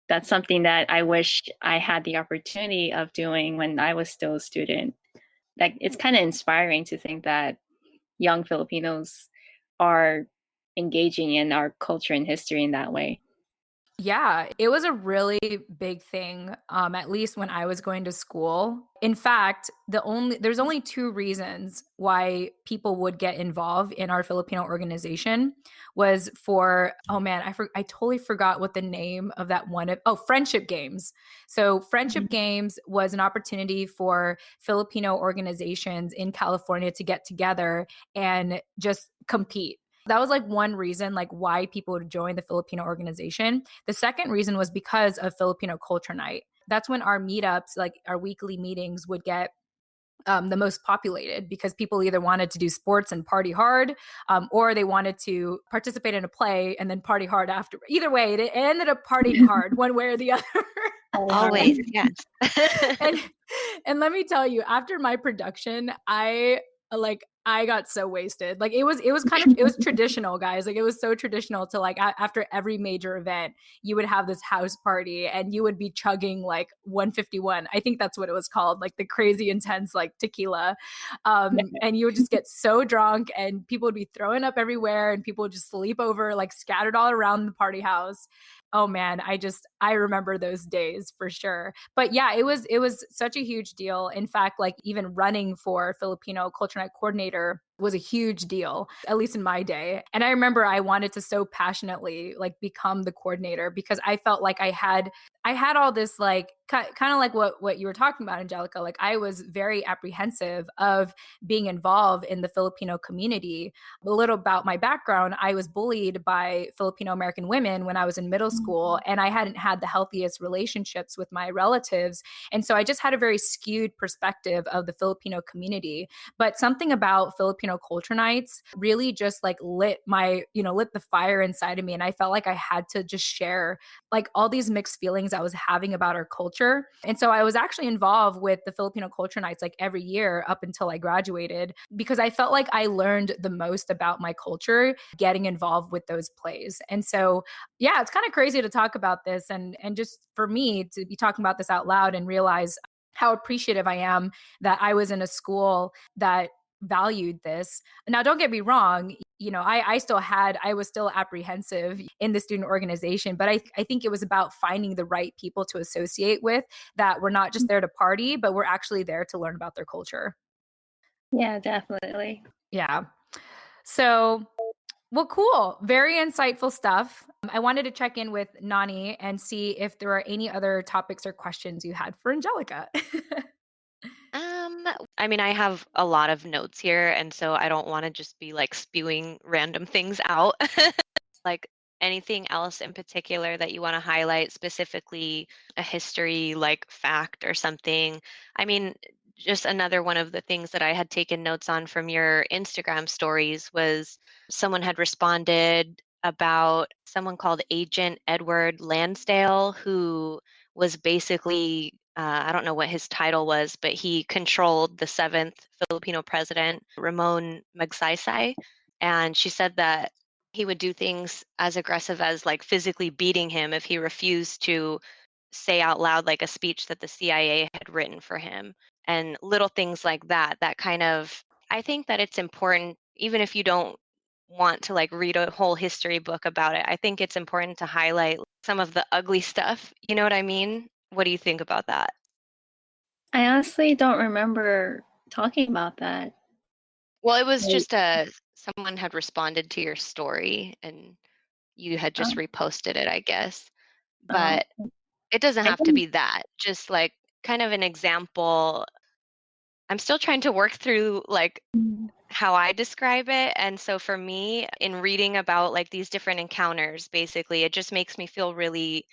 that's something that I wish I had the opportunity of doing when I was still a student. Like, it's kind of inspiring to think that young Filipinos are engaging in our culture and history in that way. Yeah, it was a really big thing, at least when I was going to school. In fact, there's only two reasons why people would get involved in our Filipino organization was for, oh man, I totally forgot what the name of that one. Friendship games. So friendship games was an opportunity for Filipino organizations in California to get together and just compete. That was like one reason like why people would join the Filipino organization. The second reason was because of Filipino Culture Night. That's when our meetups, like our weekly meetings, would get the most populated because people either wanted to do sports and party hard, or they wanted to participate in a play and then party hard after. Either way, it ended up partying hard one way or the other. Always, yes. and let me tell you, after my production, I got so wasted. Like it was traditional, guys. Like it was so traditional to like after every major event, you would have this house party and you would be chugging like 151. I think that's what it was called, like the crazy intense like tequila. And you would just get so drunk and people would be throwing up everywhere and people would just sleep over like scattered all around the party house. Oh man, I remember those days for sure. But yeah, it was such a huge deal. In fact, like even running for Filipino Culture Night coordinator was a huge deal, at least in my day. And I remember I wanted to so passionately like become the coordinator because I felt like I had all this like kind of like what you were talking about, Anjelica. Like I was very apprehensive of being involved in the Filipino community. A little about my background, I was bullied by Filipino American women when I was in middle school, and I hadn't had the healthiest relationships with my relatives. And so I just had a very skewed perspective of the Filipino community. But something about Filipino culture nights really just like lit the fire inside of me. And I felt like I had to just share like all these mixed feelings I was having about our culture. And so I was actually involved with the Filipino culture nights like every year up until I graduated because I felt like I learned the most about my culture getting involved with those plays. And so, yeah, it's kind of crazy to talk about this and just for me to be talking about this out loud and realize how appreciative I am that I was in a school that valued this. Now, don't get me wrong, I was still apprehensive in the student organization, but I think it was about finding the right people to associate with that were not just there to party, but were actually there to learn about their culture. Yeah, definitely. Yeah. So, well, cool. Very insightful stuff. I wanted to check in with Nani and see if there are any other topics or questions you had for Anjelica. I mean, I have a lot of notes here, and so I don't want to just be like spewing random things out. Like anything else in particular that you want to highlight, specifically a history like fact or something. I mean, just another one of the things that I had taken notes on from your Instagram stories was someone had responded about someone called Agent Edward Lansdale, who was basically I don't know what his title was, but he controlled the seventh Filipino president, Ramon Magsaysay. And she said that he would do things as aggressive as like physically beating him if he refused to say out loud like a speech that the CIA had written for him. And little things like that, that kind of, I think that it's important, even if you don't want to like read a whole history book about it, I think it's important to highlight some of the ugly stuff. You know what I mean? What do you think about that? I honestly don't remember talking about that. Well, it was just someone had responded to your story and you had just reposted it, I guess. But it doesn't have to be that. Just like kind of an example. I'm still trying to work through like how I describe it. And so for me, in reading about like these different encounters, basically, it just makes me feel really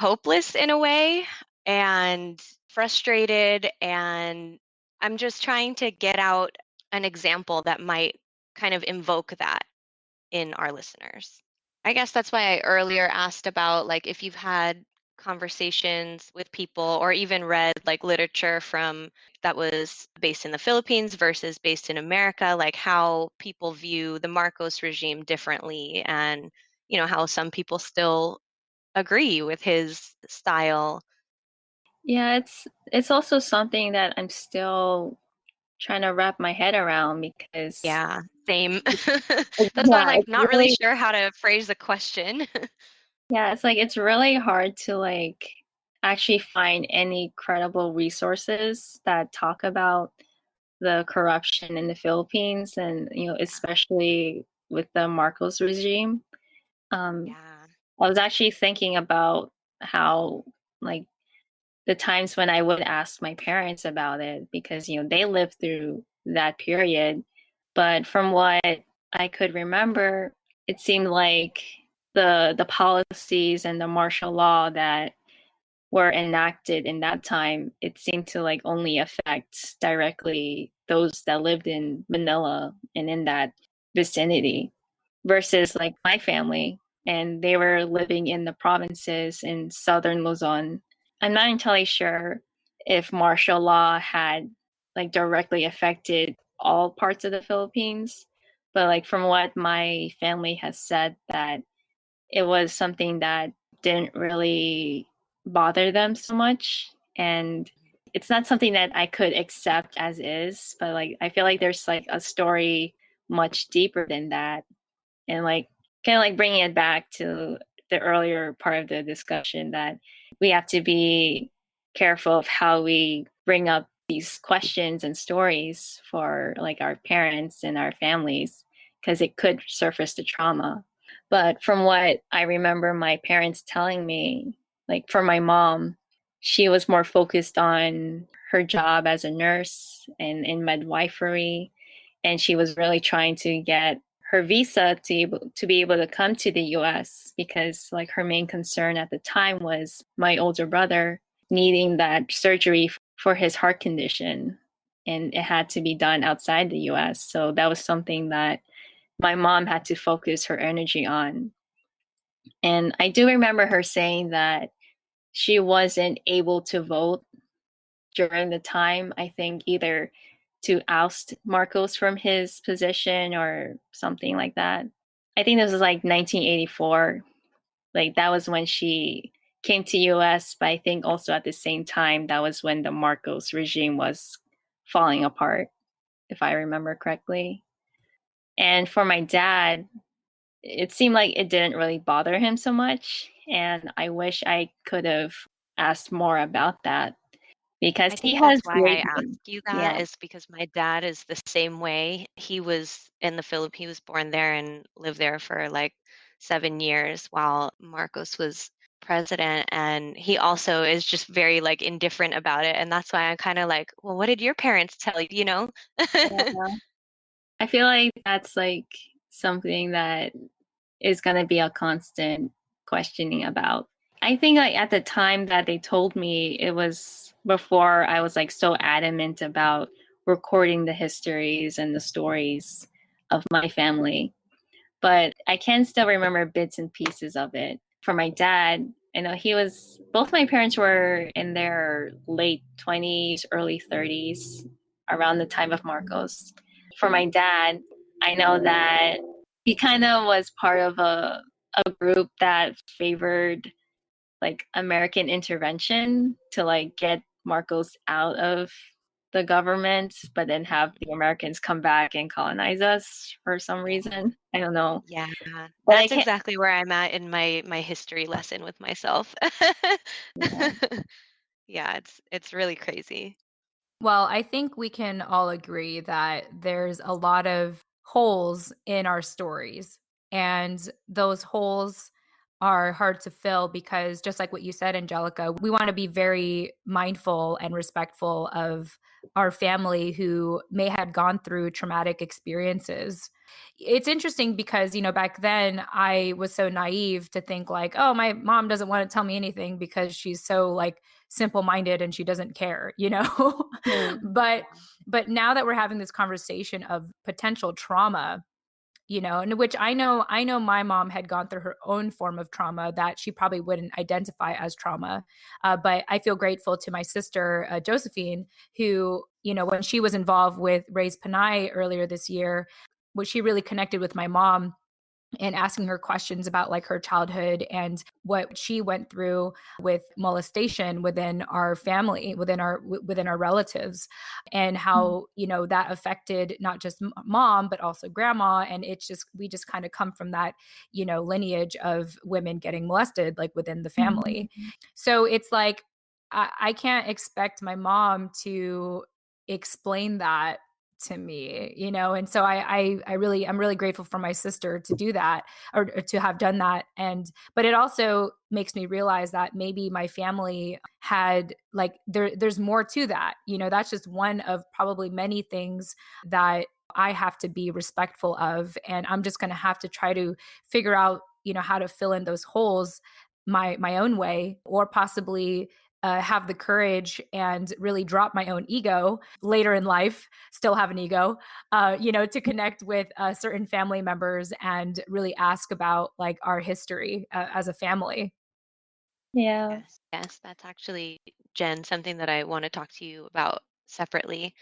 hopeless in a way and frustrated. And I'm just trying to get out an example that might kind of invoke that in our listeners. I guess that's why I earlier asked about like if you've had conversations with people or even read like literature from that was based in the Philippines versus based in America, like how people view the Marcos regime differently, and how some people still agree with his style. Yeah, it's also something that I'm still trying to wrap my head around because Yeah, same. That's why I'm yeah, like it's not really really sure how to phrase the question. yeah, it's like it's really hard to like actually find any credible resources that talk about the corruption in the Philippines and especially with the Marcos regime. Um, Yeah. I was actually thinking about how like the times when I would ask my parents about it because they lived through that period. But from what I could remember, it seemed like the policies and the martial law that were enacted in that time, it seemed to like only affect directly those that lived in Manila and in that vicinity versus like my family, and they were living in the provinces in southern Luzon. I'm not entirely sure if martial law had like directly affected all parts of the Philippines, but like from what my family has said, that it was something that didn't really bother them so much. And it's not something that I could accept as is, but like I feel like there's like a story much deeper than that. And like kind of like bringing it back to the earlier part of the discussion, that we have to be careful of how we bring up these questions and stories for like our parents and our families, because it could surface the trauma. But from what I remember my parents telling me, like for my mom, she was more focused on her job as a nurse and in midwifery, and she was really trying to get her visa to be able to come to the US, because like her main concern at the time was my older brother needing that surgery for his heart condition, and it had to be done outside the US. So that was something that my mom had to focus her energy on. And I do remember her saying that she wasn't able to vote during the time, I think either to oust Marcos from his position or something like that. I think this was like 1984. Like that was when she came to US, but I think also at the same time that was when the Marcos regime was falling apart, if I remember correctly. And for my dad, it seemed like it didn't really bother him so much, and I wish I could have asked more about that because I he think that's has why I asked written. you Yeah. that, is because my dad is the same way. He was in the Philippines, he was born there and lived there for like 7 years while Marcos was president. And he also is just very like indifferent about it. And that's why I'm kind of like, well, what did your parents tell you, you know? Yeah. I feel like that's like something that is going to be a constant questioning about. I think like at the time that they told me, it was before I was like so adamant about recording the histories and the stories of my family. But I can still remember bits and pieces of it. For my dad, I know both my parents were in their late 20s, early 30s, around the time of Marcos. For my dad, I know that he kind of was part of a group that favored like American intervention to like get Marcos out of the government, but then have the Americans come back and colonize us for some reason. I don't know. Yeah, But I that's can't. exactly where I'm at in my history lesson with myself. Yeah. Yeah, it's really crazy. Well, I think we can all agree that there's a lot of holes in our stories, and those holes are hard to fill because, just like what you said, Angelica, we want to be very mindful and respectful of our family who may have gone through traumatic experiences. It's interesting because, back then I was so naive to think like, oh, my mom doesn't want to tell me anything because she's so like simple minded and she doesn't care. Hmm. but now that we're having this conversation of potential trauma, and which I know my mom had gone through her own form of trauma that she probably wouldn't identify as trauma. But I feel grateful to my sister, Josephine, who, when she was involved with Raise Panay earlier this year, she really connected with my mom and asking her questions about like her childhood and what she went through with molestation within our family, within our relatives, and how that affected not just mom but also grandma. And we just kind of come from that lineage of women getting molested like within the family. So it's like I can't expect my mom to explain that to me, and so I'm really grateful for my sister to do that, or to have done that. But it also makes me realize that maybe my family had like there's more to that. That's just one of probably many things that I have to be respectful of, and I'm just going to have to try to figure out how to fill in those holes my own way, or possibly have the courage and really drop my own ego later in life, still have an ego, to connect with certain family members and really ask about like our history as a family. Yeah. Yes, that's actually, Jen, something that I want to talk to you about separately,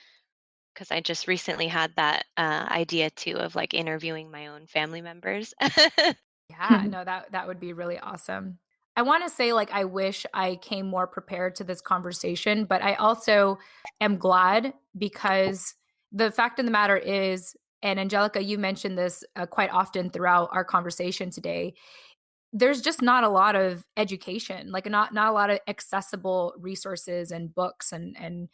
because I just recently had that idea too of like interviewing my own family members. Yeah, no, that would be really awesome. I want to say like I wish I came more prepared to this conversation, but I also am glad, because the fact of the matter is, and Anjelica, you mentioned this quite often throughout our conversation today, there's just not a lot of education, like not a lot of accessible resources and books and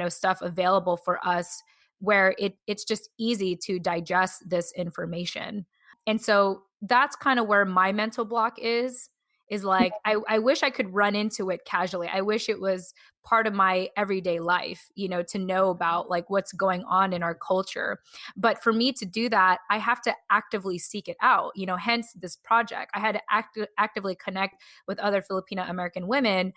stuff available for us, where it's just easy to digest this information. And so that's kind of where my mental block is like I wish I could run into it casually. I wish it was part of my everyday life, to know about like what's going on in our culture. But for me to do that, I have to actively seek it out, hence this project. I had to actively connect with other Filipino American women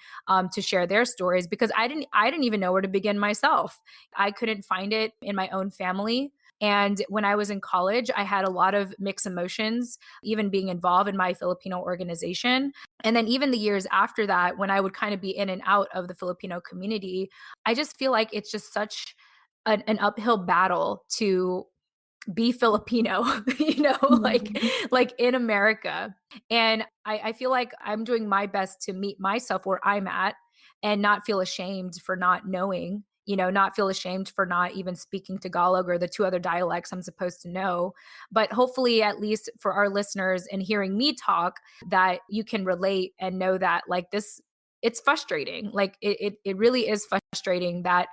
to share their stories, because I didn't even know where to begin myself. I couldn't find it in my own family. And when I was in college, I had a lot of mixed emotions, even being involved in my Filipino organization. And then even the years after that, when I would kind of be in and out of the Filipino community, I just feel like it's just such an uphill battle to be Filipino, like in America. And I feel like I'm doing my best to meet myself where I'm at and not feel ashamed for not knowing, not feel ashamed for not even speaking Tagalog or the two other dialects I'm supposed to know. But hopefully, at least for our listeners and hearing me talk, that you can relate and know that like this, it's frustrating. Like it really is frustrating that,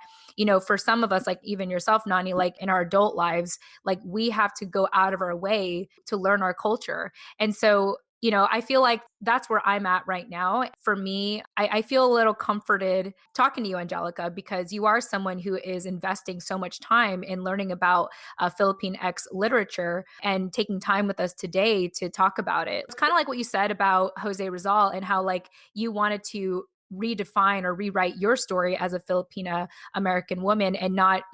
for some of us, like even yourself, Nani, like in our adult lives, like we have to go out of our way to learn our culture. And so, I feel like that's where I'm at right now. For me, I feel a little comforted talking to you, Anjelica, because you are someone who is investing so much time in learning about Filipinx literature and taking time with us today to talk about it. It's kind of like what you said about Jose Rizal and how like you wanted to redefine or rewrite your story as a Filipina American woman, and not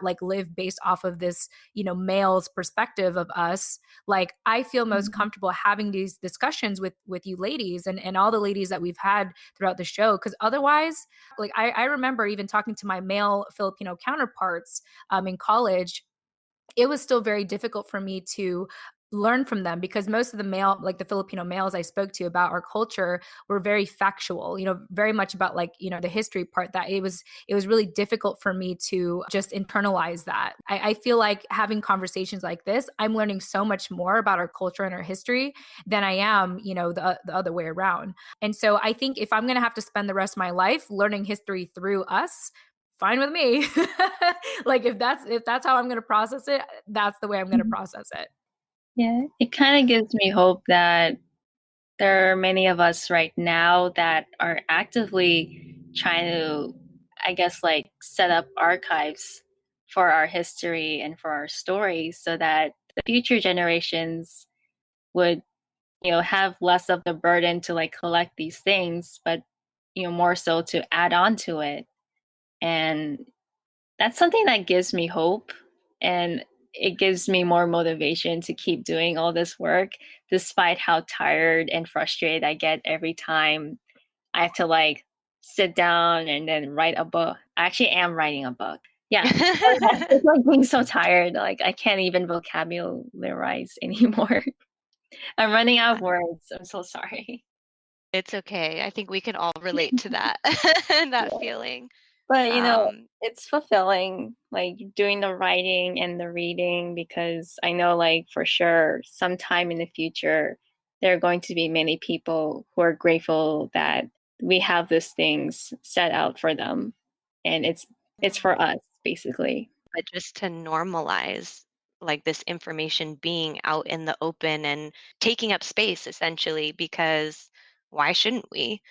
like live based off of this, male's perspective of us. Like I feel most comfortable having these discussions with you ladies and all the ladies that we've had throughout the show. Cause otherwise, like I remember even talking to my male Filipino counterparts in college, it was still very difficult for me to learn from them, because most of the the Filipino males I spoke to about our culture were very factual, very much about like, the history part, that it was really difficult for me to just internalize that. I feel like having conversations like this, I'm learning so much more about our culture and our history than I am, the other way around. And so I think if I'm going to have to spend the rest of my life learning history through us, fine with me. Like if that's how I'm going to process it, that's the way I'm going to process it. Yeah, it kind of gives me hope that there are many of us right now that are actively trying to, I guess, like set up archives for our history and for our stories, so that the future generations would, have less of the burden to like collect these things, but, more so to add on to it. And that's something that gives me hope. And it gives me more motivation to keep doing all this work, despite how tired and frustrated I get every time I have to like sit down and then write a book. I actually am writing a book. Yeah. It's like being so tired. Like I can't even vocabularize anymore. I'm running out of words. I'm so sorry. It's okay. I think we can all relate to that that feeling. But it's fulfilling, like doing the writing and the reading, because I know like for sure sometime in the future there are going to be many people who are grateful that we have these things set out for them, and it's for us basically. But just to normalize like this information being out in the open and taking up space essentially, because why shouldn't we?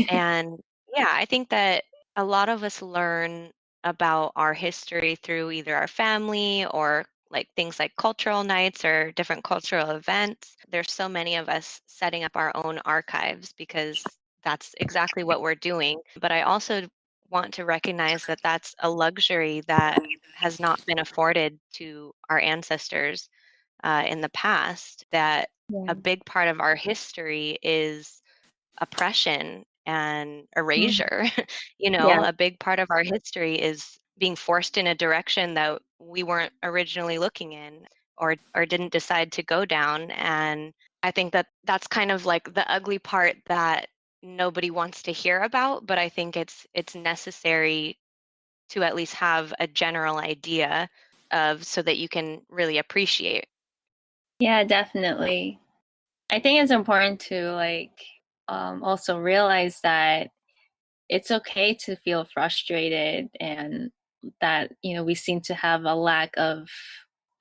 And yeah, I think that a lot of us learn about our history through either our family or like things like cultural nights or different cultural events. There's so many of us setting up our own archives because that's exactly what we're doing. But I also want to recognize that that's a luxury that has not been afforded to our ancestors in the past, that a big part of our history is oppression and erasure. Yeah. A big part of our history is being forced in a direction that we weren't originally looking in or didn't decide to go down. And I think that that's kind of like the ugly part that nobody wants to hear about, but I think it's necessary to at least have a general idea of so that you can really appreciate. Yeah, definitely. I think it's important to like also realize that it's okay to feel frustrated, and that we seem to have a lack of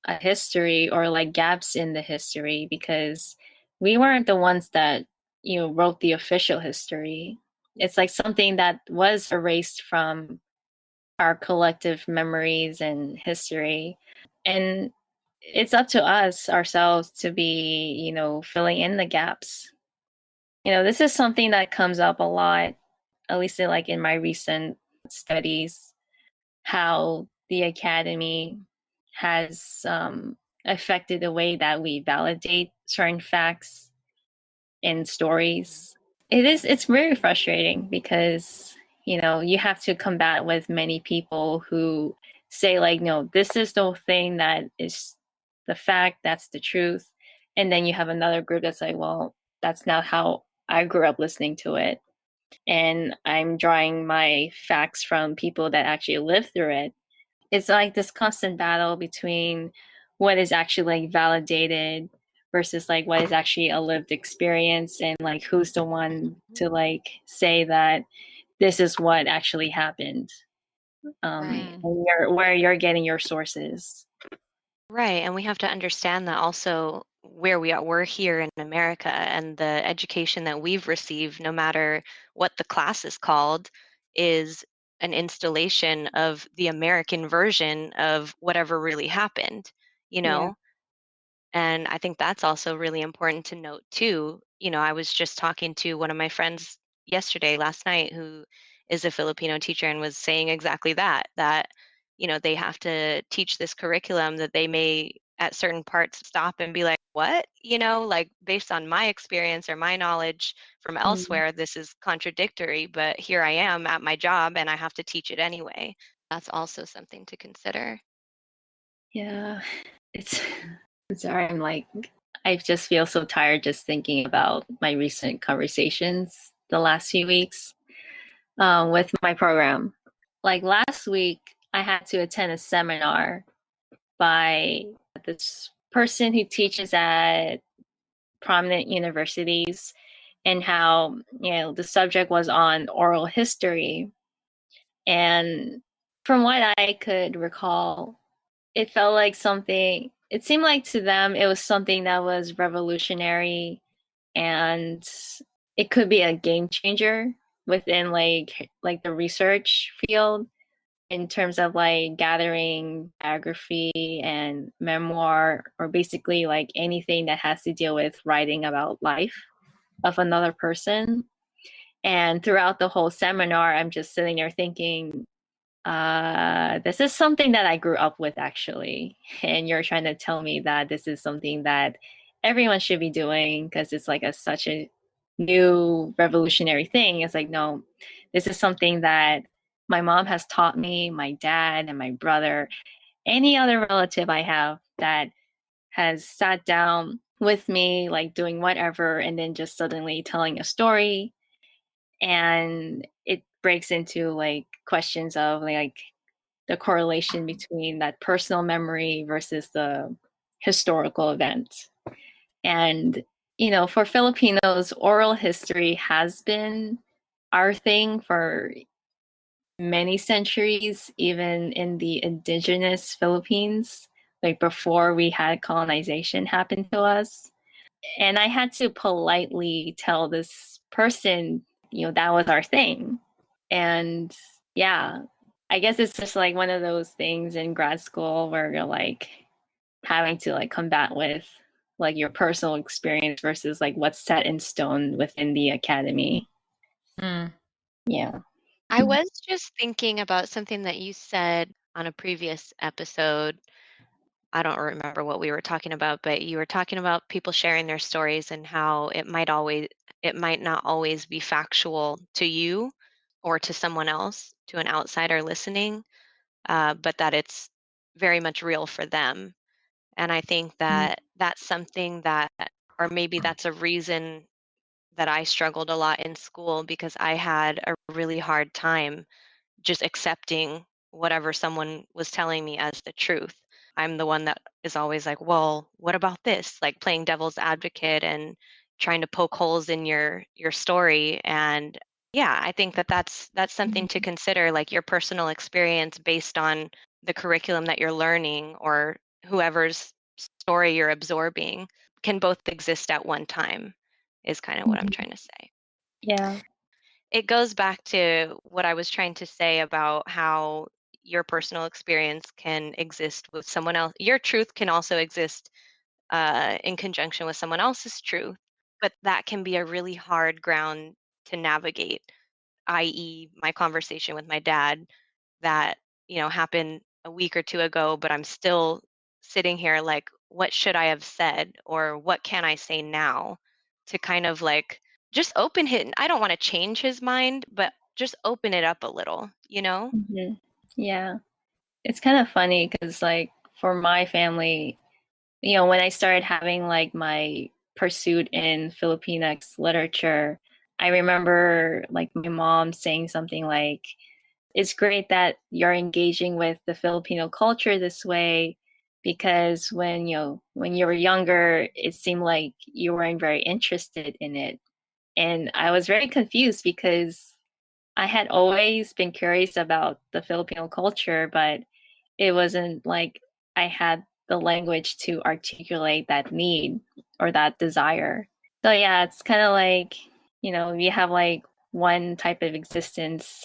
a history or like gaps in the history, because we weren't the ones that wrote the official history. It's like something that was erased from our collective memories and history, and it's up to us ourselves to be filling in the gaps. This is something that comes up a lot, at least like in my recent studies, how the academy has affected the way that we validate certain facts and stories. It's very frustrating because you have to combat with many people who say like, no, this is the thing that is the fact, that's the truth. And then you have another group that's like, well, that's not how I grew up listening to it. And I'm drawing my facts from people that actually lived through it. It's like this constant battle between what is actually like validated versus like what is actually a lived experience, and like who's the one to like say that this is what actually happened, Right. and where you're getting your sources. Right. And we have to understand that also where we are, we're here in America, and the education that we've received, no matter what the class is called, is an installation of the American version of whatever really happened, you Yeah. know? And I think that's also really important to note too. I was just talking to one of my friends yesterday, last night, who is a Filipino teacher and was saying exactly that they have to teach this curriculum that they may at certain parts stop and be like, what? Like based on my experience or my knowledge from Mm. elsewhere, this is contradictory, but here I am at my job and I have to teach it anyway. That's also something to consider. Yeah. It's I'm sorry, I just feel so tired just thinking about my recent conversations the last few weeks with my program. Like last week, I had to attend a seminar by this person who teaches at prominent universities, and how the subject was on oral history. And from what I could recall, it felt like something, it seemed like to them it was something that was revolutionary, and it could be a game changer within like the research field, in terms of like gathering biography and memoir, or basically like anything that has to deal with writing about life of another person. And throughout the whole seminar, I'm just sitting there thinking, this is something that I grew up with actually. And you're trying to tell me that this is something that everyone should be doing because it's like such a new revolutionary thing. It's like, no, this is something that my mom has taught me, my dad and my brother, any other relative I have that has sat down with me, like doing whatever, and then just suddenly telling a story. And it breaks into like questions of like the correlation between that personal memory versus the historical event. And, you know, for Filipinos, oral history has been our thing for many centuries, even in the indigenous Philippines, like before we had colonization happen to us. And I had to politely tell this person, you know, that was our thing. And yeah, I guess it's just like one of those things in grad school where you're like having to like combat with like your personal experience versus like what's set in stone within the academy. Mm. Yeah. I was just thinking about something that you said on a previous episode. I don't remember what we were talking about, but you were talking about people sharing their stories and how it might not always be factual to you or to someone else, to an outsider listening, but that it's very much real for them. And I think that that's something that, or maybe that's a reason that I struggled a lot in school because I had a really hard time just accepting whatever someone was telling me as the truth. I'm the one that is always like, well, what about this? Like playing devil's advocate and trying to poke holes in your story. And yeah, I think that that's something to consider, like your personal experience based on the curriculum that you're learning or whoever's story you're absorbing can both exist at one time is kind of what I'm trying to say. Yeah. It goes back to what I was trying to say about how your personal experience can exist with someone else. Your truth can also exist in conjunction with someone else's truth, but that can be a really hard ground to navigate, i.e., my conversation with my dad that, happened a week or two ago, but I'm still sitting here like, what should I have said or what can I say now to kind of like just open it. I don't want to change his mind, but just open it up a little, you know? Mm-hmm. Yeah. It's kind of funny because, like, for my family, you know, when I started having like my pursuit in Filipinx literature, I remember like my mom saying something like, it's great that you're engaging with the Filipino culture this way because when you were younger, it seemed like you weren't very interested in it. And I was very confused because I had always been curious about the Filipino culture, but it wasn't like I had the language to articulate that need or that desire. So yeah, it's kind of like, you know, you have like one type of existence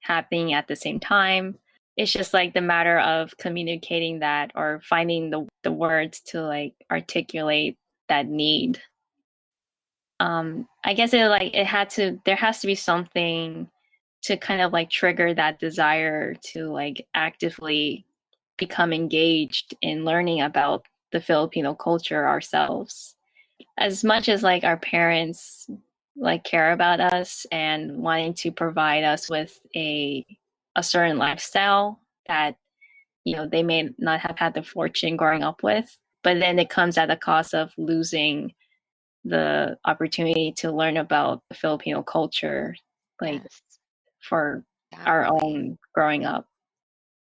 happening at the same time. It's just like the matter of communicating that or finding the words to like articulate that need. I guess there has to be something to kind of like trigger that desire to like actively become engaged in learning about the Filipino culture ourselves. As much as like our parents like care about us and wanting to provide us with a certain lifestyle that they may not have had the fortune growing up with, but then it comes at the cost of losing the opportunity to learn about the Filipino culture, like Yes, for our exactly. own growing up.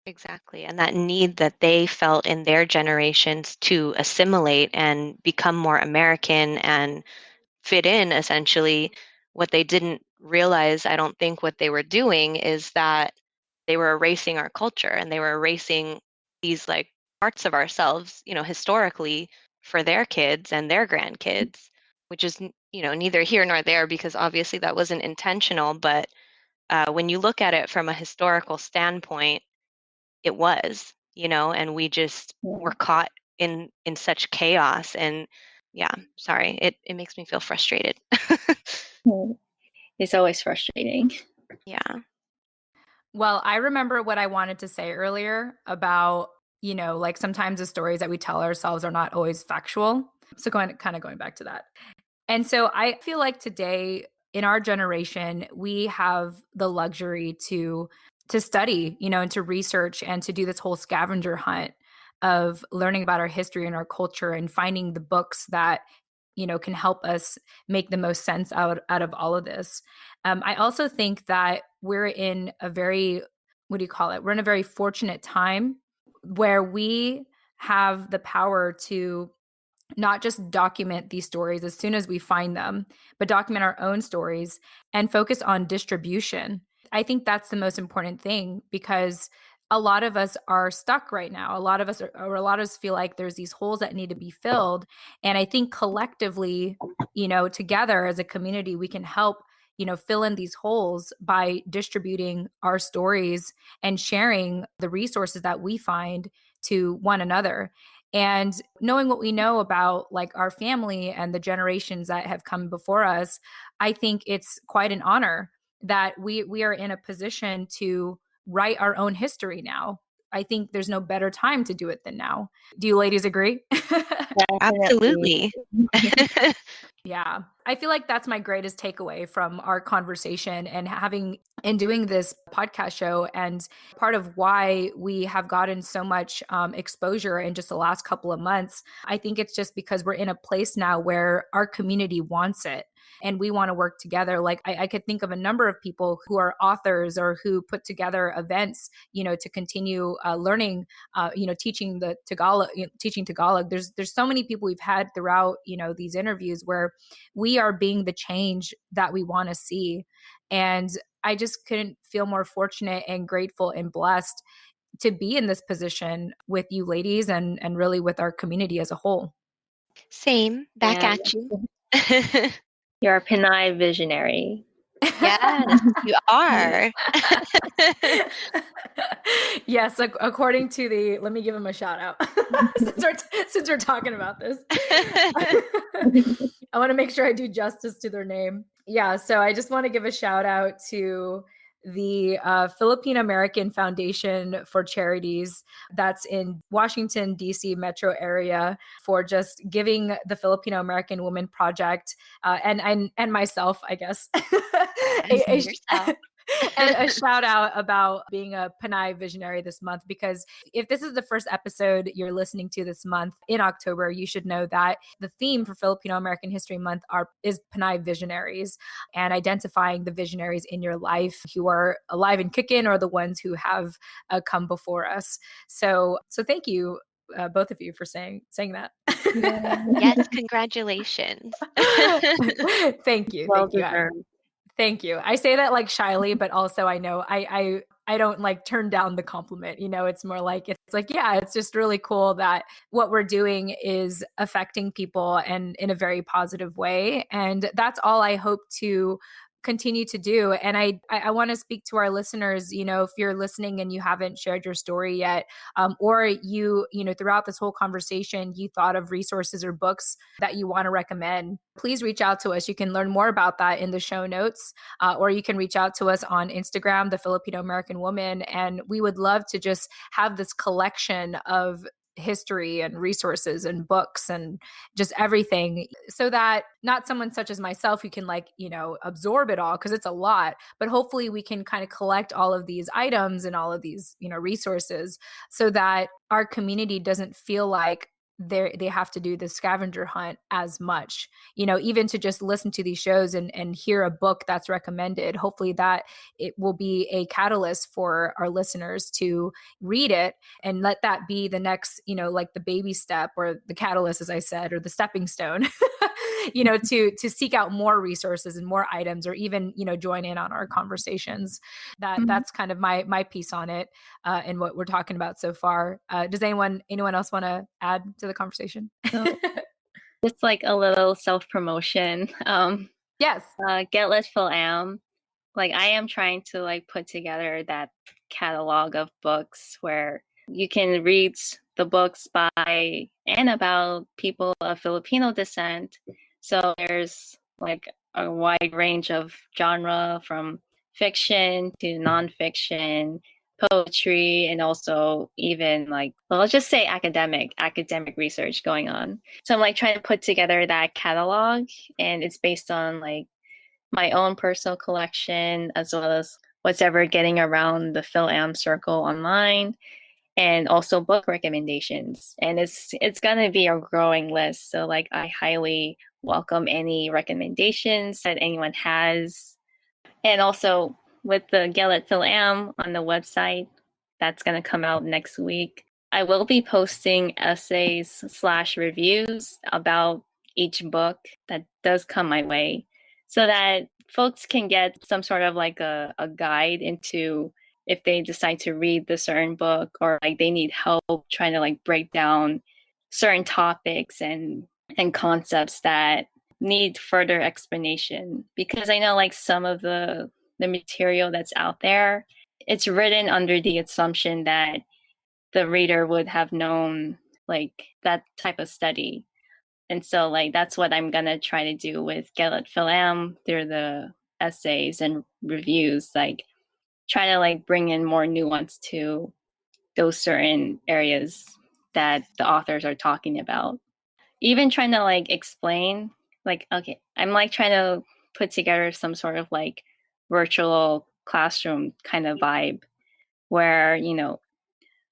Exactly. And that need that they felt in their generations to assimilate and become more American and fit in, essentially, what they didn't realize, I don't think what they were doing is that they were erasing our culture and they were erasing these like parts of ourselves, historically for their kids and their grandkids, which is, neither here nor there because obviously that wasn't intentional. But when you look at it from a historical standpoint, it was, and we just Yeah. were caught in such chaos. And yeah, sorry, it makes me feel frustrated. It's always frustrating. Yeah. Well, I remember what I wanted to say earlier about, like sometimes the stories that we tell ourselves are not always factual. So going back to that. And so I feel like today in our generation, we have the luxury to study, and to research and to do this whole scavenger hunt of learning about our history and our culture and finding the books that can help us make the most sense out of all of this. I also think that we're in a very, what do you call it? We're in a very fortunate time where we have the power to not just document these stories as soon as we find them, but document our own stories and focus on distribution. I think that's the most important thing because a lot of us are stuck right now. A lot of us feel like there's these holes that need to be filled. And I think collectively, together as a community, we can help, fill in these holes by distributing our stories and sharing the resources that we find to one another. And knowing what we know about like our family and the generations that have come before us, I think it's quite an honor that we are in a position to write our own history now. I think there's no better time to do it than now. Do you ladies agree? Absolutely. Yeah. I feel like that's my greatest takeaway from our conversation and doing this podcast show. And part of why we have gotten so much exposure in just the last couple of months, I think it's just because we're in a place now where our community wants it. And we want to work together. Like I could think of a number of people who are authors or who put together events, to continue learning, teaching Tagalog. There's so many people we've had throughout, these interviews where we are being the change that we want to see. And I just couldn't feel more fortunate and grateful and blessed to be in this position with you ladies and really with our community as a whole. Same. Back at you. You're a Pinay visionary. Yes, you are. Yes, according to let me give him a shout out since we're talking about this. I want to make sure I do justice to their name. Yeah, so I just want to give a shout out to the Filipino American Foundation for Charities that's in Washington, D.C. metro area for just giving the Filipino American Women Project and myself, I guess, and a shout out about being a Pinay visionary this month, because if this is the first episode you're listening to this month in October, you should know that the theme for Filipino American History Month is Pinay visionaries and identifying the visionaries in your life who are alive and kicking or the ones who have come before us. So thank you. Both of you for saying that. Yes, congratulations. Thank you. Well thank you. deserved. Thank you. I say that like shyly, but also I know I don't like turn down the compliment. It's more like yeah, it's just really cool that what we're doing is affecting people and in a very positive way. And that's all I hope to continue to do. And I want to speak to our listeners, if you're listening and you haven't shared your story yet, or you throughout this whole conversation, you thought of resources or books that you want to recommend, please reach out to us. You can learn more about that in the show notes, or you can reach out to us on Instagram, the Filipino American Woman. And we would love to just have this collection of history and resources and books and just everything, so that not someone such as myself who can absorb it all, because it's a lot, but hopefully we can kind of collect all of these items and all of these resources so that our community doesn't feel like they have to do the scavenger hunt as much, even to just listen to these shows and hear a book that's recommended. Hopefully that it will be a catalyst for our listeners to read it and let that be the next, like the baby step or the catalyst, as I said, or the stepping stone, to seek out more resources and more items, or even, join in on our conversations. That's kind of my piece on it and what we're talking about so far. Does anyone else want to add to the conversation? So, just like a little self-promotion. Yes. GetLITfilam. Like I am trying to put together that catalog of books where you can read the books by and about people of Filipino descent. So there's a wide range of genre, from fiction to nonfiction, poetry, and also even like, well, let's just say academic research going on. So I'm like trying to put together that catalog, and it's based on like my own personal collection as well as what's ever getting around the Fil-Am circle online, and also book recommendations. And it's gonna be a growing list. So like I highly welcome any recommendations that anyone has. And also with the getLITfilam on the website, that's gonna come out next week. I will be posting essays/reviews about each book that does come my way, so that folks can get some sort of like a guide into if they decide to read the certain book, or like they need help trying to like break down certain topics and concepts that need further explanation. Because I know like some of the material that's out there, it's written under the assumption that the reader would have known like that type of study. And so like that's what I'm gonna try to do with getLITfilam through the essays and reviews, like try to like bring in more nuance to those certain areas that the authors are talking about. Even trying to like explain, like, okay, I'm like trying to put together some sort of like virtual classroom kind of vibe where, you know,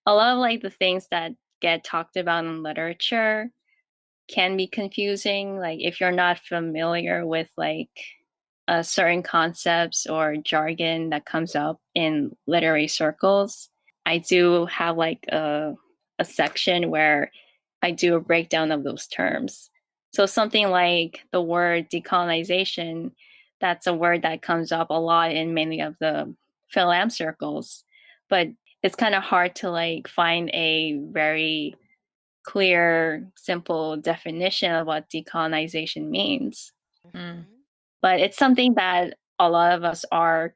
a lot of like the things that get talked about in literature can be confusing. Like if you're not familiar with like certain concepts or jargon that comes up in literary circles, I do have like a section where I do a breakdown of those terms. So something like the word decolonization, that's a word that comes up a lot in many of the Fil-Am circles, but it's kind of hard to like find a very clear, simple definition of what decolonization means. Mhm. But it's something that a lot of us are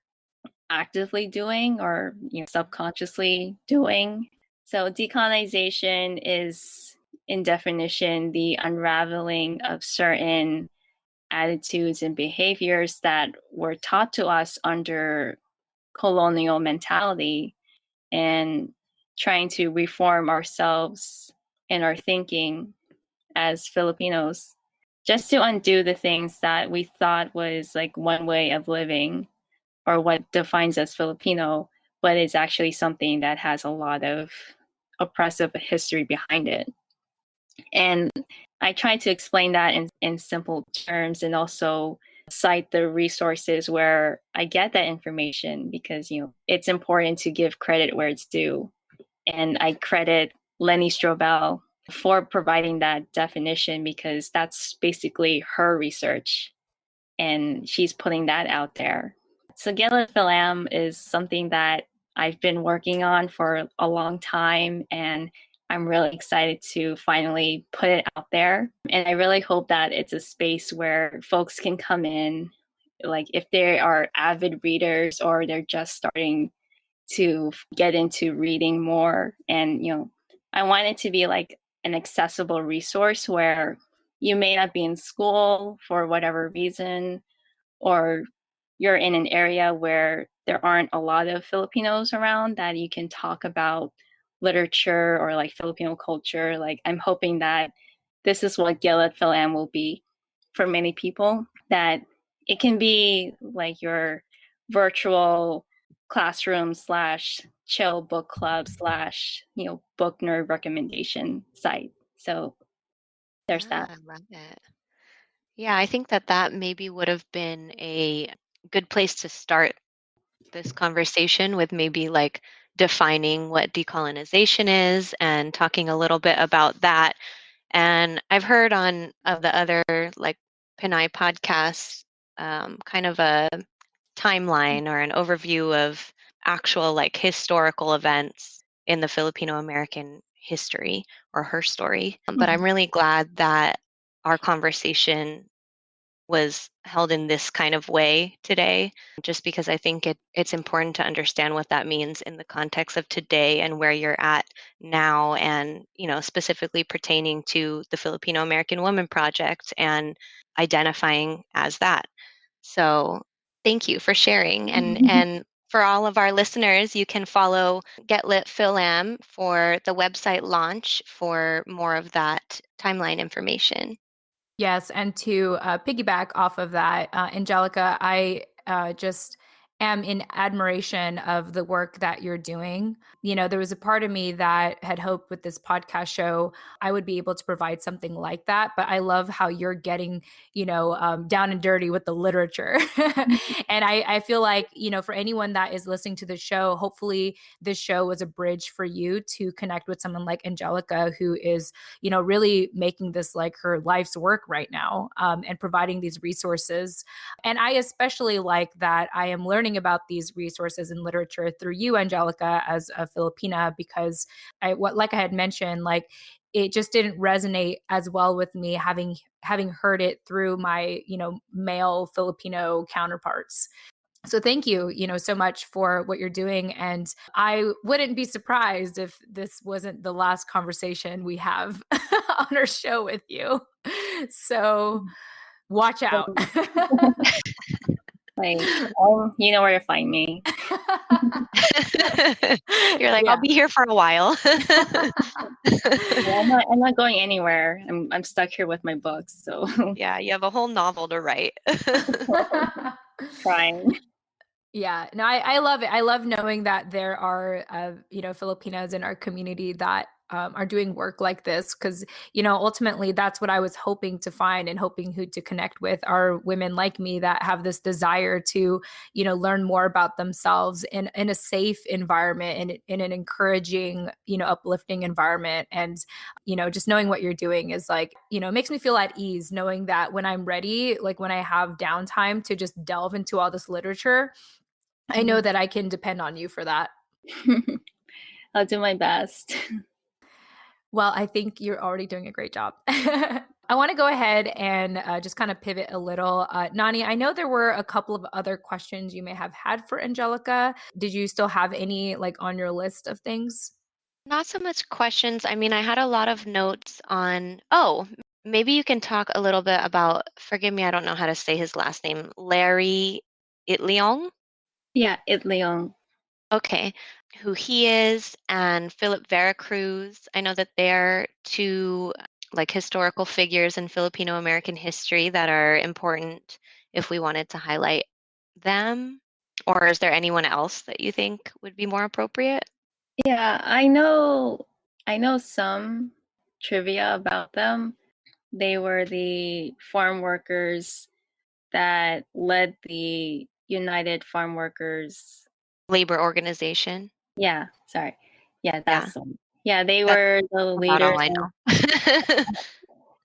actively doing, or you know, subconsciously doing. So decolonization is, in definition, the unraveling of certain attitudes and behaviors that were taught to us under colonial mentality, and trying to reform ourselves and our thinking as Filipinos, just to undo the things that we thought was like one way of living or what defines us Filipino, but it's actually something that has a lot of oppressive history behind it. And I try to explain that in simple terms, and also cite the resources where I get that information, because you know it's important to give credit where it's due. And I credit Lenny Strobel for providing that definition, because that's basically her research and she's putting that out there. So getLITfilam is something that I've been working on for a long time, and I'm really excited to finally put it out there. And I really hope that it's a space where folks can come in, like if they are avid readers or they're just starting to get into reading more. And you know, I want it to be like an accessible resource where you may not be in school for whatever reason, or you're in an area where there aren't a lot of Filipinos around, that you can talk about literature or like Filipino culture. Like I'm hoping that this is what getLITfilam will be for many people, that it can be like your virtual classroom slash chill book club slash, you know, book nerd recommendation site. So there's that. I love it. Yeah, I think that that maybe would have been a good place to start this conversation, with maybe like defining what decolonization is and talking a little bit about that. And I've heard on of the other like Pinay podcasts, kind of a timeline or an overview of actual like historical events in the Filipino American history, or her story. But I'm really glad that our conversation was held in this kind of way today, just because I think it's important to understand what that means in the context of today and where you're at now, and you know, specifically pertaining to the Filipino American Women Project and identifying as that. So Thank you for sharing. And for all of our listeners, you can follow getLITfilam for the website launch for more of that timeline information. Yes, and to piggyback off of that, Anjelica, I just am in admiration of the work that you're doing. You know, there was a part of me that had hoped with this podcast show I would be able to provide something like that, but I love how you're getting, down and dirty with the literature. And I feel like, for anyone that is listening to the show, hopefully this show was a bridge for you to connect with someone like Anjelica, who is, really making this like her life's work right now, and providing these resources. And I especially like that I am learning about these resources in literature through you, Anjelica, as a Filipina, because like I had mentioned, like it just didn't resonate as well with me having heard it through my, male Filipino counterparts. So thank you, so much for what you're doing. And I wouldn't be surprised if this wasn't the last conversation we have on our show with you. So watch out. Like, you know where to find me. You're like, I'll be here for a while. I'm not going anywhere. I'm stuck here with my books. So yeah, you have a whole novel to write. Trying. Yeah, no, I love it. I love knowing that there are, Filipinos in our community that are doing work like this, because, ultimately that's what I was hoping to find and hoping to connect with are women like me that have this desire to, learn more about themselves in a safe environment and in an encouraging, uplifting environment. And, just knowing what you're doing is like, makes me feel at ease knowing that when I'm ready, like when I have downtime to just delve into all this literature, I know that I can depend on you for that. I'll do my best. Well, I think you're already doing a great job. I want to go ahead and just kind of pivot a little. Nani, I know there were a couple of other questions you may have had for Anjelica. Did you still have any like on your list of things? Not so much questions. I mean, I had a lot of notes on, maybe you can talk a little bit about, forgive me, I don't know how to say his last name, Larry Itliong? Yeah, Itliong. Okay, who he is, and Philip Veracruz. I know that they're two like historical figures in Filipino American history that are important if we wanted to highlight them. Or is there anyone else that you think would be more appropriate? Yeah, I know some trivia about them. They were the farm workers that led the United Farm Workers Labor organization. Yeah, sorry. Yeah, Yeah, that's one. Yeah, they that's were the about leaders all I know.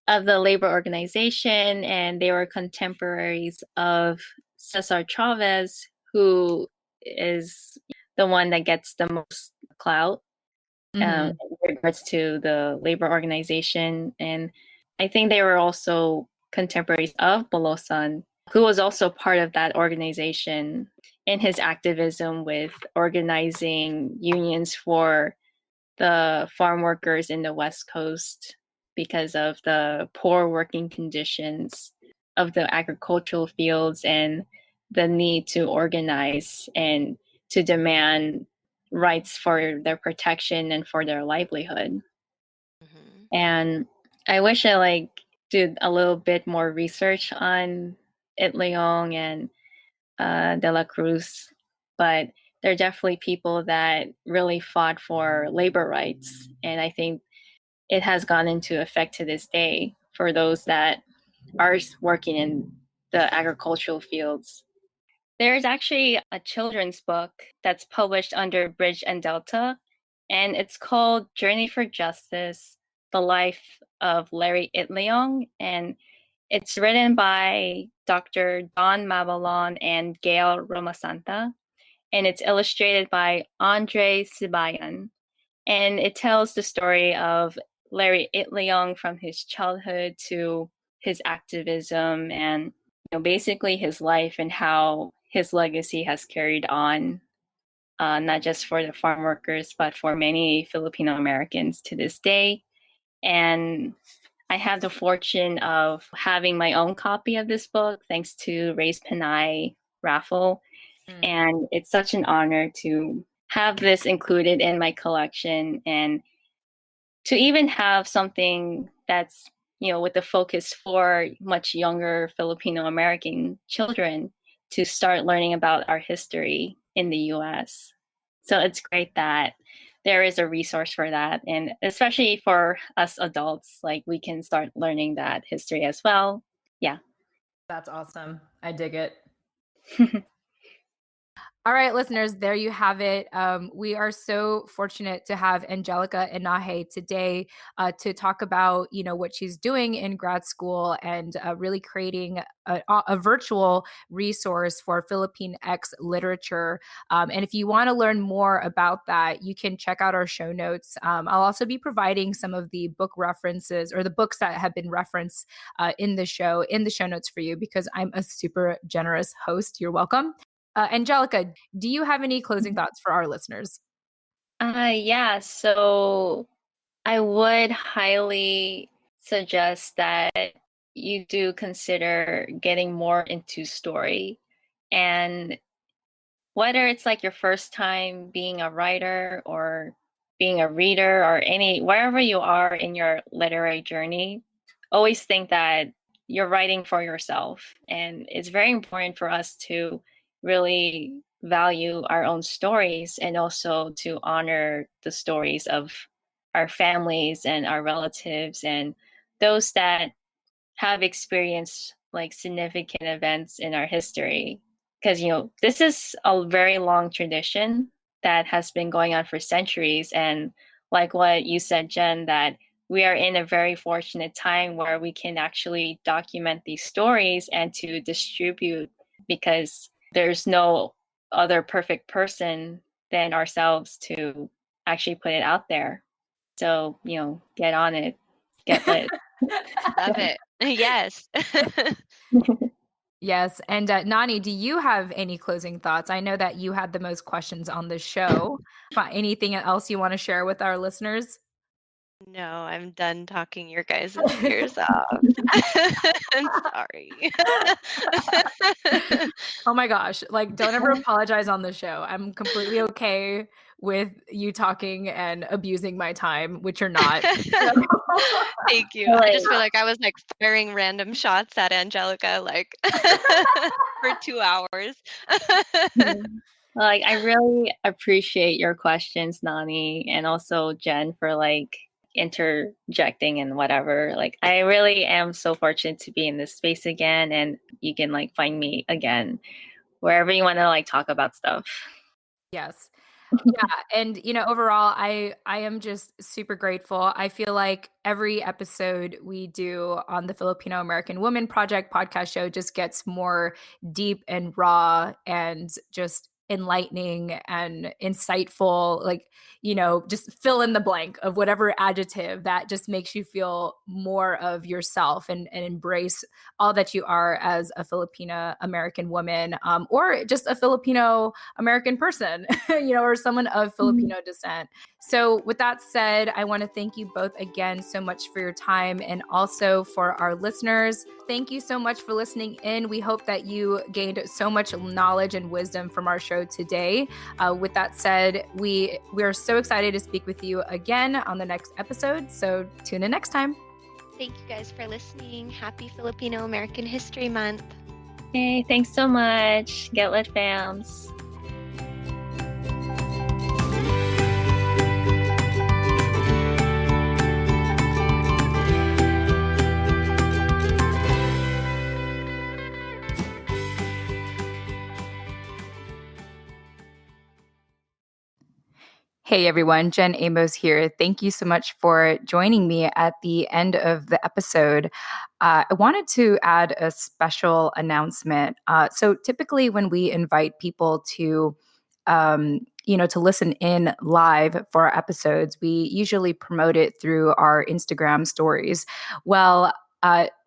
of the labor organization, and they were contemporaries of Cesar Chavez, who is the one that gets the most clout in regards to the labor organization. And I think they were also contemporaries of Bolosan, who was also part of that organization in his activism with organizing unions for the farm workers in the West Coast because of the poor working conditions of the agricultural fields and the need to organize and to demand rights for their protection and for their livelihood. Mm-hmm. And I wish I did a little bit more research on Itliong and De La Cruz, but they're definitely people that really fought for labor rights. And I think it has gone into effect to this day for those that are working in the agricultural fields. There's actually a children's book that's published under Bridge and Delta, and it's called Journey for Justice, The Life of Larry Itliong, and it's written by Dr. Don Mabalon and Gail Romasanta, and it's illustrated by Andre Sibayan. And it tells the story of Larry Itliong from his childhood to his activism and basically his life and how his legacy has carried on, not just for the farm workers, but for many Filipino Americans to this day. And I have the fortune of having my own copy of this book, thanks to Raise Panay raffle. And it's such an honor to have this included in my collection, and to even have something that's, with the focus for much younger Filipino American children to start learning about our history in the US. So it's great that there is a resource for that. And especially for us adults, like we can start learning that history as well. Yeah. That's awesome. I dig it. All right, listeners, there you have it. We are so fortunate to have Anjelica Enaje today to talk about, what she's doing in grad school and really creating a virtual resource for Filipinx literature. And if you want to learn more about that, you can check out our show notes. I'll also be providing some of the book references or the books that have been referenced in the show notes for you, because I'm a super generous host. You're welcome. Anjelica, do you have any closing thoughts for our listeners? Yeah, so I would highly suggest that you do consider getting more into story. And whether it's like your first time being a writer or being a reader or wherever you are in your literary journey, always think that you're writing for yourself. And it's very important for us to really value our own stories and also to honor the stories of our families and our relatives and those that have experienced like significant events in our history. Because, this is a very long tradition that has been going on for centuries. And like what you said, Jen, that we are in a very fortunate time where we can actually document these stories and to distribute, because there's no other perfect person than ourselves to actually put it out there. So, get on it, get lit. Love it. Yes. Yes. And Nani, do you have any closing thoughts? I know that you had the most questions on the show. Anything else you want to share with our listeners? No, I'm done talking your guys' ears off. I'm sorry. Oh my gosh. Like, don't ever apologize on the show. I'm completely okay with you talking and abusing my time, which you're not. Thank you. I just feel like I was like firing random shots at Anjelica like for 2 hours. Like, I really appreciate your questions, Nani, and also Jen for like interjecting and whatever. Like, I really am so fortunate to be in this space again, and you can like find me again wherever you want to like talk about stuff. Yes. Yeah. And, overall, I am just super grateful. I feel like every episode we do on the Filipino American Women Project podcast show just gets more deep and raw and just enlightening and insightful, like, just fill in the blank of whatever adjective that just makes you feel more of yourself and embrace all that you are as a Filipino American woman, or just a Filipino American person, or someone of Filipino descent. So with that said, I want to thank you both again so much for your time, and also for our listeners. Thank you so much for listening in. We hope that you gained so much knowledge and wisdom from our show today. With that said, we are so excited to speak with you again on the next episode. So tune in next time. Thank you guys for listening. Happy Filipino American History Month. Hey, thanks so much. Get lit, fams. Hey everyone, Jen Amos here. Thank you so much for joining me at the end of the episode. I wanted to add a special announcement. So typically when we invite people to to listen in live for our episodes, we usually promote it through our Instagram stories. Well,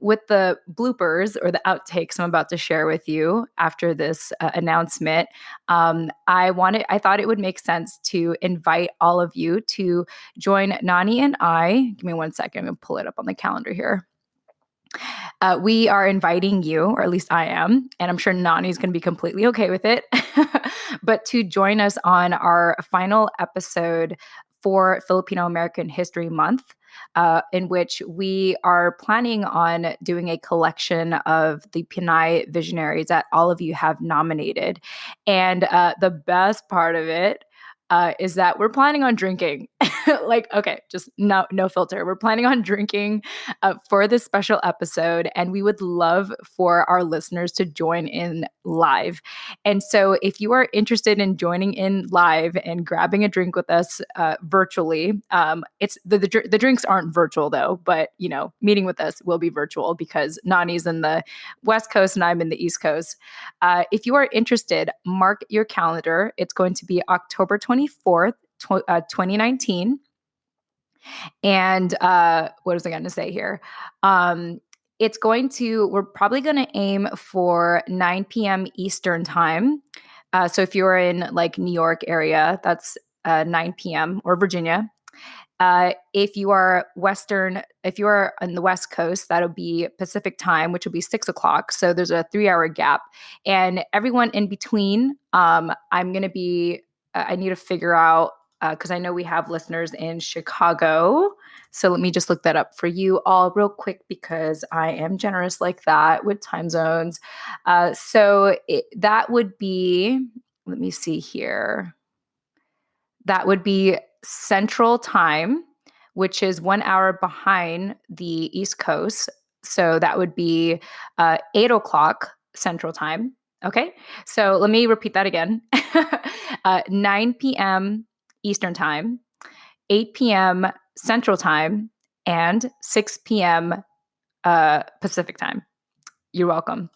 with the bloopers or the outtakes I'm about to share with you after this announcement, I thought it would make sense to invite all of you to join Nani and I. Give me 1 second. I'm going to pull it up on the calendar here. We are inviting you, or at least I am, and I'm sure Nani's going to be completely okay with it, but to join us on our final episode for Filipino American History Month, in which we are planning on doing a collection of the Pinay visionaries that all of you have nominated. And the best part of it is that we're planning on drinking. Like, okay, just no filter. We're planning on drinking for this special episode, and we would love for our listeners to join in live. And so if you are interested in joining in live and grabbing a drink with us virtually, it's the drinks aren't virtual though, but meeting with us will be virtual because Nani's in the West Coast and I'm in the East Coast. If you are interested, mark your calendar. It's going to be October 24th, 2019. And what was I going to say here? We're probably going to aim for 9 p.m. Eastern time. So if you're in like New York area, that's 9 p.m. or Virginia. If you are on the West Coast, that'll be Pacific time, which will be 6 o'clock. So there's a 3-hour gap. And everyone in between, I need to figure out, because I know we have listeners in Chicago. So let me just look that up for you all real quick because I am generous like that with time zones. That would be, let me see here. That would be Central Time, which is 1 hour behind the East Coast. So that would be 8 o'clock Central Time. Okay, so let me repeat that again. 9 p.m. Eastern Time, 8 p.m. Central Time, and 6 p.m. Pacific Time. You're welcome.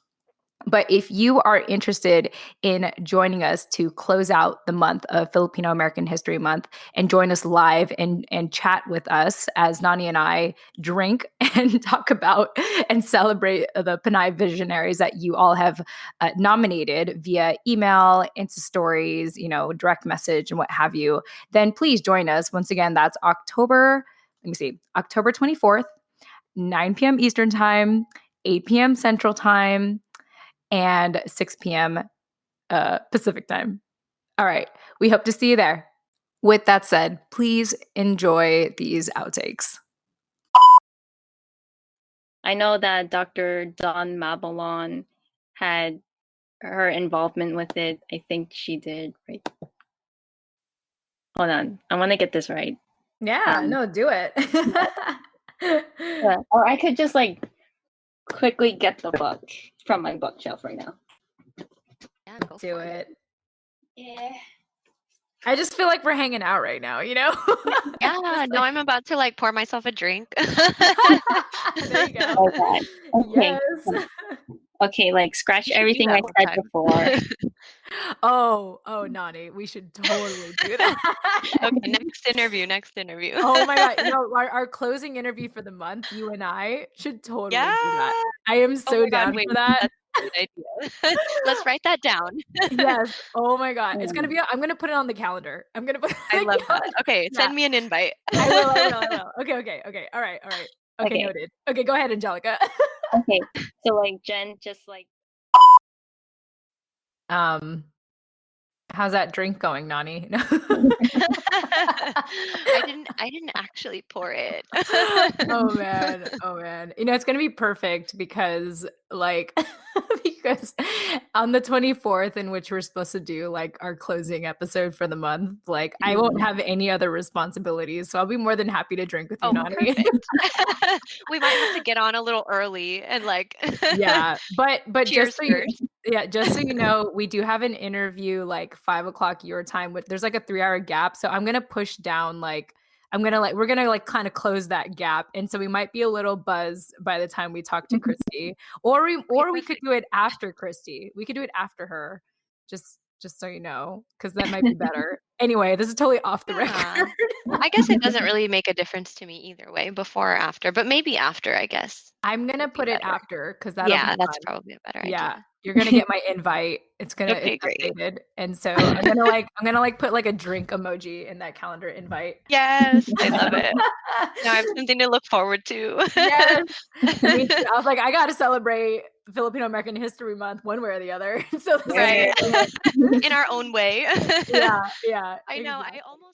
But if you are interested in joining us to close out the month of Filipino American History Month and join us live and chat with us as Nani and I drink and talk about and celebrate the Pinay visionaries that you all have nominated via email, Insta stories, direct message and what have you, then please join us. Once again, that's October 24th, 9 p.m. Eastern Time, 8 p.m. Central Time, and 6 p.m. Pacific time. All right. We hope to see you there. With that said, please enjoy these outtakes. I know that Dr. Dawn Mabalon had her involvement with it. I think she did, right? Hold on. I want to get this right. Yeah, no, do it. Or I could just quickly get the book from my bookshelf right now. Yeah, go do for it. Yeah. I just feel like we're hanging out right now, Yeah, no, I'm about to pour myself a drink. There you go. Okay. Yes. Okay, scratch everything I said before. Oh, Nani, we should totally do that. Okay, next interview. Oh my God. Our closing interview for the month, you and I should totally do that. I am so down for that. That's a great idea. Let's write that down. Yes. Oh my God. It's going to be, I'm going to put it on the calendar. I love that. Okay. Send me an invite. I will. Okay. All right. Okay, noted. Okay, go ahead, Anjelica. Okay. So Jen just how's that drink going, Nani? I didn't actually pour it. Oh man. It's gonna be perfect because because on the 24th, in which we're supposed to do our closing episode for the month, I won't have any other responsibilities, so I'll be more than happy to drink with you, Nani. We might have to get on a little early and yeah, but cheers first. Just so you know, we do have an interview 5 o'clock your time. There's a 3-hour gap, so I'm gonna push down we're gonna kind of close that gap, and so we might be a little buzzed by the time we talk to Christy, or we could do it after Christy. We could do it after her, just so you know, because that might be better. Anyway, this is totally off the record. I guess it doesn't really make a difference to me either way, before or after, but maybe after, I guess. I'm gonna put it after because that's probably a better idea. You're gonna get my invite. It's Okay, great. updated. And so I'm gonna put like a drink emoji in that calendar invite. Yes, I love it. Now I have something to look forward to. Yes. Me too. I was like, I gotta celebrate Filipino American History Month one way or the other. So Right. In our own way. Yeah. I know. I almost